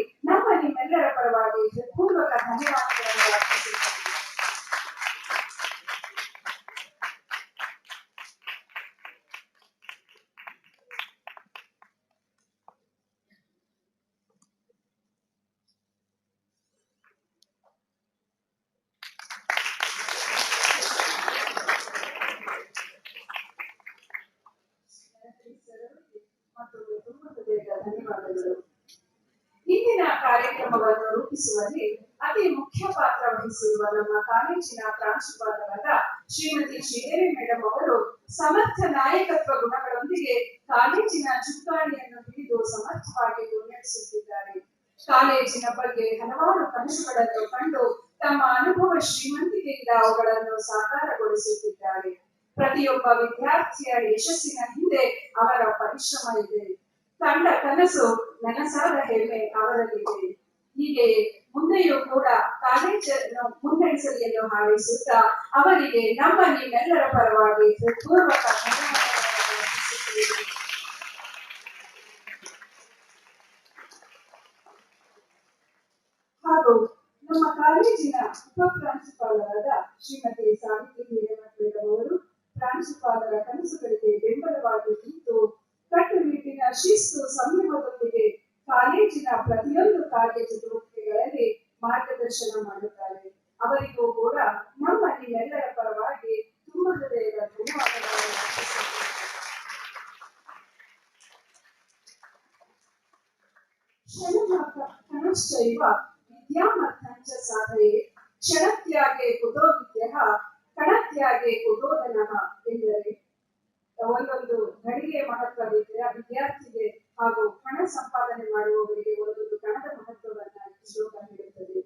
ನಿಮ್ಮೆಲ್ಲರ ಪರವಾಗಿ ಹೃತ್ಪೂರ್ವಕ ಧನ್ಯವಾದಗಳನ್ನು ಅರ್ಪಿಸಿದ್ದಾರೆ. ಧನ್ಯವಾದಗಳು. ಇಂದಿನ ಕಾರ್ಯಕ್ರಮವನ್ನು ರೂಪಿಸುವಲ್ಲಿ ಅತಿ ಮುಖ್ಯ ಮುಖ್ಯ ಪಾತ್ರ ವಹಿಸಿರುವ ನಮ್ಮ ಕಾಲೇಜಿನ ಪ್ರಾಂಶುಪಾಲರಾದ ಶ್ರೀಮತಿ ಶ್ರೀದೇವಿ ಮೇಡಮ್ ಅವರು ಸಮರ್ಥ ನಾಯಕತ್ವ ಗುಣಗಳೊಂದಿಗೆ ಕಾಲೇಜಿನ ಚುಕ್ಕಾಣಿಯನ್ನು ಹಿಡಿದು ಸಮರ್ಥವಾಗಿ ಮುನ್ನಡೆಸುತ್ತಿದ್ದಾರೆ. ಕಾಲೇಜಿನ ಬಗ್ಗೆ ಹಲವಾರು ಕನಸುಗಳನ್ನು ಕಂಡು ತಮ್ಮ ಅನುಭವ ಶ್ರೀಮಂತಿಕೆಯಿಂದ ಅವುಗಳನ್ನು ಸಾಕಾರಗೊಳಿಸುತ್ತಿದ್ದಾರೆ. ಪ್ರತಿಯೊಬ್ಬ ವಿದ್ಯಾರ್ಥಿಯ ಯಶಸ್ಸಿನ ಹಿಂದೆ ಅವರ ಪರಿಶ್ರಮ ಇದೆ. ಕಂಡ ಕನಸು ನನಸಾದ ಹೆಮ್ಮೆ ಅವರಲ್ಲಿದೆ. ಹೀಗೆ ಮುಂದೆಯೂ ಕೂಡ ಕಾಲೇಜನ್ನು ಮುನ್ನಡೆಸಲಿ ಎಂದು ಹಾರೈಸುತ್ತಾ ಅವರಿಗೆ ನಮ್ಮ ನಿಮ್ಮೆಲ್ಲರ ಪರವಾಗಿ ಹೃತ್ಪೂರ್ವಕ ಧನ್ಯವಾದಗಳನ್ನು ಅರ್ಪಿಸುತ್ತೇವೆ. ಹಾಗೂ ನಮ್ಮ ಕಾಲೇಜಿನ ಉಪ ಪ್ರಾಂಶುಪಾಲರಾದ ಶ್ರೀಮತಿ ಸಾವಿತ್ರಿ ಹಿರೇಮಠ ಮೇಡಮ್ ಅವರು ಪ್ರಾಂಶುಪಾಲರ ಕನಸುಗಳಿಗೆ ಬೆಂಬಲವಾಗಿ ನಿಂತು ಕಟ್ಟುನಿಟ್ಟಿನ ಶಿಸ್ತು ಸಂಯಮದೊಂದಿಗೆ ಕಾಲೇಜಿನ ಪ್ರತಿಯೊಂದು ಕಾರ್ಯ ಚಟುವಟಿಕೆಗಳಲ್ಲಿ ಮಾರ್ಗದರ್ಶನ ಮಾಡುತ್ತಾರೆ. ಅವರಿಗೂ ಕೂಡ ನಮ್ಮ ನಿಮ್ಮೆಲ್ಲರ ಪರವಾಗಿ ತುಂಬ ಹೃದಯದ ಧನ್ಯವಾದಗಳನ್ನು ಅರ್ಪಿಸುತ್ತೇವೆ. ಕನಶ್ಚೈವ ವಿದ್ಯಾಮರ್ಥಂಚ ಸಾಧಯೇ ಕ್ಷಣತ್ಯಾಗೆ ಕುತೋ ವಿದ್ಯಃ ಕಣತ್ಯಾಗೆ ಕುತೋ ಧನಃ ಎಂದರೆ ಒಂದೊಂದು ಗಳಿಗೆ ಮಹತ್ವವಿದೆ. ವಿದ್ಯಾರ್ಥಿಗೆ ಹಾಗೂ ಹಣ ಸಂಪಾದನೆ ಮಾಡುವವರಿಗೆ ಒಂದೊಂದು ಕಣದ ಮಹತ್ವವನ್ನ ಶ್ಲೋಕ ಹೇಳುತ್ತದೆ.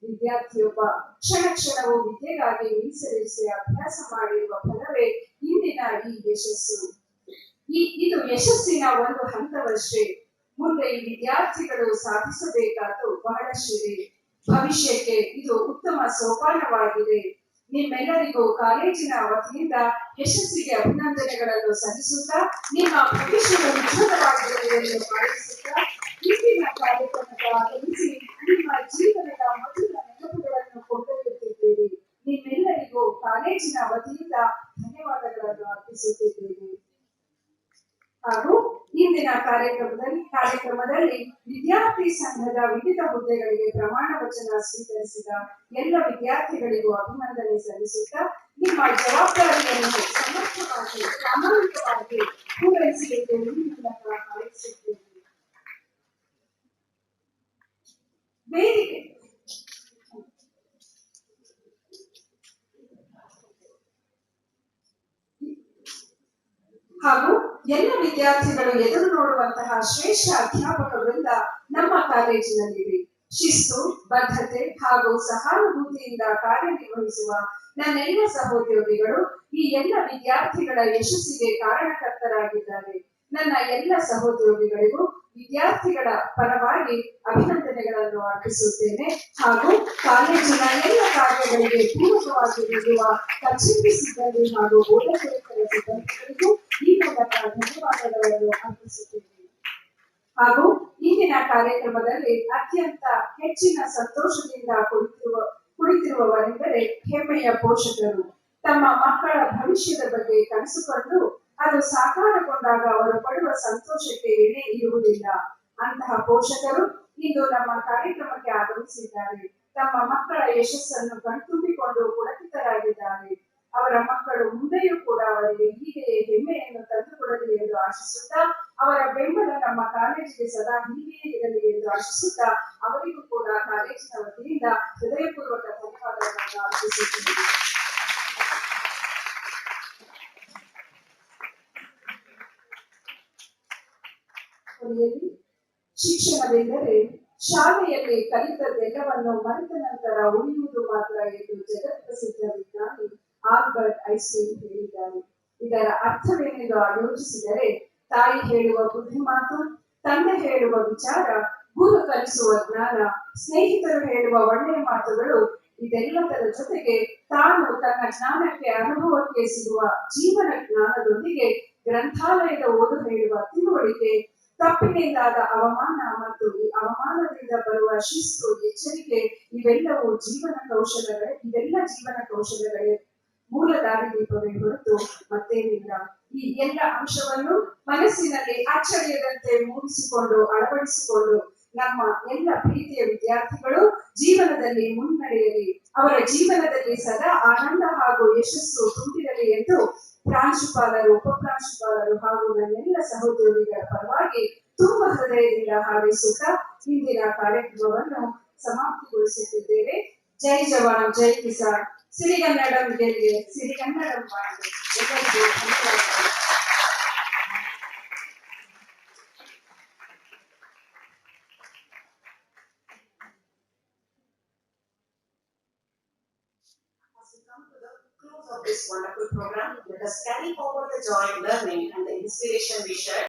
ವಿದ್ಯಾರ್ಥಿಯೊಬ್ಬ ಕ್ಷಣ ಕ್ಷಣವು ವಿದ್ಯೆಗಾಗಿ ಮೀಸಲಿರಿಸಿ ಅಭ್ಯಾಸ ಮಾಡಿರುವ ಫಲವೇ ಇಂದಿನ ಈ ಯಶಸ್ಸು. ಇದು ಯಶಸ್ಸಿನ ಒಂದು ಹಂತವಷ್ಟೇ. ಮುಂದೆ ಈ ವಿದ್ಯಾರ್ಥಿಗಳು ಸಾಧಿಸಬೇಕಾದ್ದು ಬಹಳಷ್ಟಿದೆ. ಭವಿಷ್ಯಕ್ಕೆ ಇದು ಉತ್ತಮ ಸೋಪಾನವಾಗಿದೆ. ನಿಮ್ಮೆಲ್ಲರಿಗೂ ಕಾಲೇಜಿನ ವತಿಯಿಂದ ಯಶಸ್ಸಿಗೆ ಅಭಿನಂದನೆಗಳನ್ನು ಸಲ್ಲಿಸುತ್ತಾ ನಿಮ್ಮ ಭವಿಷ್ಯದ ಉಜ್ವಲವಾಗಿರಲಿ ಎಂದು ಭಾವಿಸುತ್ತಾ ಇಂದಿನ ಕಾರ್ಯಕ್ರಮಕ್ಕೆ ಆಗಮಿಸಿ ನಿಮ್ಮ ಜೀವನದ ಮಧುರ ನೆನಪುಗಳನ್ನು ಕೊಂಡೊಯ್ಯುತ್ತಿದ್ದೇವೆ. ನಿಮ್ಮೆಲ್ಲರಿಗೂ ಕಾಲೇಜಿನ ವತಿಯಿಂದ ಧನ್ಯವಾದಗಳನ್ನು ಅರ್ಪಿಸುತ್ತಿದ್ದೇವೆ. ಹಾಗೂ ಇಂದಿನ ಕಾರ್ಯಕ್ರಮದಲ್ಲಿ ವಿದ್ಯಾರ್ಥಿ ಸಂಘದ ವಿವಿಧ ಹುದ್ದೆಗಳಿಗೆ ಪ್ರಮಾಣ ವಚನ ಸ್ವೀಕರಿಸಿದ ಎಲ್ಲ ವಿದ್ಯಾರ್ಥಿಗಳಿಗೂ ಅಭಿನಂದನೆ ಸಲ್ಲಿಸುತ್ತಾ ನಿಮ್ಮ ಜವಾಬ್ದಾರಿಯನ್ನು ಸಮರ್ಥವಾಗಿ ಪ್ರಾಮಾಣಿಕವಾಗಿ ಪೂರೈಸಲಿಕ್ಕೆ ಈ ಮೂಲಕ ಹಾರೈಸುತ್ತೇವೆ. ವೇದಿಕೆ ಹಾಗೂ ಎಲ್ಲ ವಿದ್ಯಾರ್ಥಿಗಳು ಎದುರು ನೋಡುವಂತಹ ಶ್ರೇಷ್ಠ ಅಧ್ಯಾಪಕ ವೃಂದ ನಮ್ಮ ಕಾಲೇಜಿನಲ್ಲಿದೆ. ಶಿಸ್ತು, ಬದ್ಧತೆ ಹಾಗೂ ಸಹಾನುಭೂತಿಯಿಂದ ಕಾರ್ಯನಿರ್ವಹಿಸುವ ನನ್ನೆಲ್ಲ ಸಹೋದ್ಯೋಗಿಗಳು ಈ ಎಲ್ಲ ವಿದ್ಯಾರ್ಥಿಗಳ ಯಶಸ್ಸಿಗೆ ಕಾರಣಕರ್ತರಾಗಿದ್ದಾರೆ. ನನ್ನ ಎಲ್ಲ ಸಹೋದ್ಯೋಗಿಗಳಿಗೂ ವಿದ್ಯಾರ್ಥಿಗಳ ಪರವಾಗಿ ಅಭಿನಂದನೆಗಳನ್ನು ಅರ್ಪಿಸುತ್ತೇನೆ. ಹಾಗೂ ಕಾಲೇಜಿನ ಎಲ್ಲ ಕಾರ್ಯಗಳಿಗೆ ಪೂರಕವಾಗಿ ನೀಡುವ ಕಚೇರಿ ಸಿಬ್ಬಂದಿ ಹಾಗೂ ಬೋಧಕೇತರ ಸಿಬ್ಬಂದಿಗಳಿಗೂ ಈ ಮೂಲಕ ಧನ್ಯವಾದಗಳನ್ನು ಅರ್ಪಿಸುತ್ತೇನೆ. ಹಾಗೂ ಇಂದಿನ ಕಾರ್ಯಕ್ರಮದಲ್ಲಿ ಅತ್ಯಂತ ಹೆಚ್ಚಿನ ಸಂತೋಷದಿಂದ ಕುಳಿತಿರುವವರೆಂದರೆ ಹೆಮ್ಮೆಯ ಪೋಷಕರು. ತಮ್ಮ ಮಕ್ಕಳ ಭವಿಷ್ಯದ ಬಗ್ಗೆ ಕನಸುಕೊಂಡು ಅದು ಸಾಕಾರಗೊಂಡಾಗ ಅವರು ಪಡುವ ಸಂತೋಷಕ್ಕೆ ಎಣೆ ಇರುವುದಿಲ್ಲ. ಅಂತಹ ಪೋಷಕರು ಇಂದು ನಮ್ಮ ಕಾರ್ಯಕ್ರಮಕ್ಕೆ ಆಗಮಿಸಿದ್ದಾರೆ. ತಮ್ಮ ಮಕ್ಕಳ ಯಶಸ್ಸನ್ನು ಕಣ್ತುಂಬಿಕೊಂಡು ಪುಳಕಿತರಾಗಿದ್ದಾರೆ. ಅವರ ಮಕ್ಕಳು ಮುಂದೆಯೂ ಕೂಡ ಅವರಿಗೆ ಹೀಗೆಯೇ ಹೆಮ್ಮೆಯನ್ನು ತಂದುಕೊಡಲಿ ಎಂದು ಆಶಿಸುತ್ತಾ ಅವರ ಬೆಂಬಲ ನಮ್ಮ ಕಾಲೇಜಿಗೆ ಸದಾ ಹೀಗೆಯೇ ಇರಲಿ ಎಂದು ಆಶಿಸುತ್ತಾ ಅವರಿಗೂ ಕೂಡ ಕಾಲೇಜಿನ ವತಿಯಿಂದ ಹೃದಯಪೂರ್ವಕ ಧನ್ಯವಾದಗಳನ್ನು ಅರ್ಪಿಸುತ್ತೇನೆ. ಶಿಕ್ಷಣವೆಂದರೆ ಶಾಲೆಯಲ್ಲಿ ಕಲಿತದ್ದೆಲ್ಲವನ್ನು ಮರೆತ ನಂತರ ಉಳಿಯುವುದು ಮಾತ್ರ ಎಂದು ಜಗತ್ಪ್ರಸಿದ್ಧ ವಿಜ್ಞಾನಿ ಆಲ್ಬರ್ಟ್ ಐನ್ಸ್ಟೈನ್ ಹೇಳಿದ್ದಾರೆ. ಇದರ ಅರ್ಥವೇನೆಂದು ಆಲೋಚಿಸಿದರೆ ತಾಯಿ ಹೇಳುವ ಬುದ್ಧಿಮಾತು, ತಂದೆ ಹೇಳುವ ವಿಚಾರ, ಗುರು ಕಲಿಸುವ ಜ್ಞಾನ, ಸ್ನೇಹಿತರು ಹೇಳುವ ಒಳ್ಳೆಯ ಮಾತುಗಳು ಇದೆಲ್ಲದರ ಜೊತೆಗೆ ತಾನು ತನ್ನ ಜ್ಞಾನಕ್ಕೆ ಅನುಭವಕ್ಕೆ ಸಿಗುವ ಜೀವನ ಜ್ಞಾನದೊಂದಿಗೆ ಗ್ರಂಥಾಲಯದ ಓದು ಹೇಳುವ ತಿಳುವಳಿಕೆ, ತಪ್ಪಿನಿಂದಾದ ಅವಮಾನ ಮತ್ತು ಈ ಅವಮಾನದಿಂದ ಬರುವ ಶಿಸ್ತು, ಎಚ್ಚರಿಕೆ ಇವೆಲ್ಲ ಜೀವನ ಕೌಶಲಗಳೇ ಮೂಲ ದಾರಿದೀಪವೇ ಹೊರತು ಮತ್ತೇನಿಲ್ಲ. ಈ ಎಲ್ಲ ಅಂಶವನ್ನು ಮನಸ್ಸಿನಲ್ಲಿ ಅಚ್ಚಳಿಯದಂತೆ ಮೂಡಿಸಿಕೊಂಡು ಅಳವಡಿಸಿಕೊಂಡು ನಮ್ಮ ಎಲ್ಲ ಪ್ರೀತಿಯ ವಿದ್ಯಾರ್ಥಿಗಳು ಜೀವನದಲ್ಲಿ ಮುನ್ನಡೆಯಲಿ, ಅವರ ಜೀವನದಲ್ಲಿ ಸದಾ ಆನಂದ ಹಾಗೂ ಯಶಸ್ಸು ತುಂಬಿರಲಿ ಎಂದು ಪ್ರಾಂಶುಪಾಲರು, ಉಪಪ್ರಾಂಶುಪಾಲರು ಹಾಗೂ ನನ್ನೆಲ್ಲ ಸಹೋದ್ಯೋಗಿಗಳ ಪರವಾಗಿ ತುಂಬ ಹೃದಯದಿಂದ ಹಾರೈಸುತ್ತಾ ಇಂದಿನ ಕಾರ್ಯಕ್ರಮವನ್ನು ಸಮಾಪ್ತಿಗೊಳಿಸುತ್ತಿದ್ದೇವೆ. ಜೈ ಜವಾನ್ ಜೈ ಕಿಸಾನ್ ಸಿರಿಗನ್ನಡಂ ಗೆಲ್ಗೆ ಸಿರಿಗನ್ನಡಂ ಬಾಳ್ಗೆ ಎಲ್ಲರಿಗೂ ಧನ್ಯವಾದಗಳು. As we come to the close of this wonderful program, let us carry forward the joy of learning and the inspiration we shared.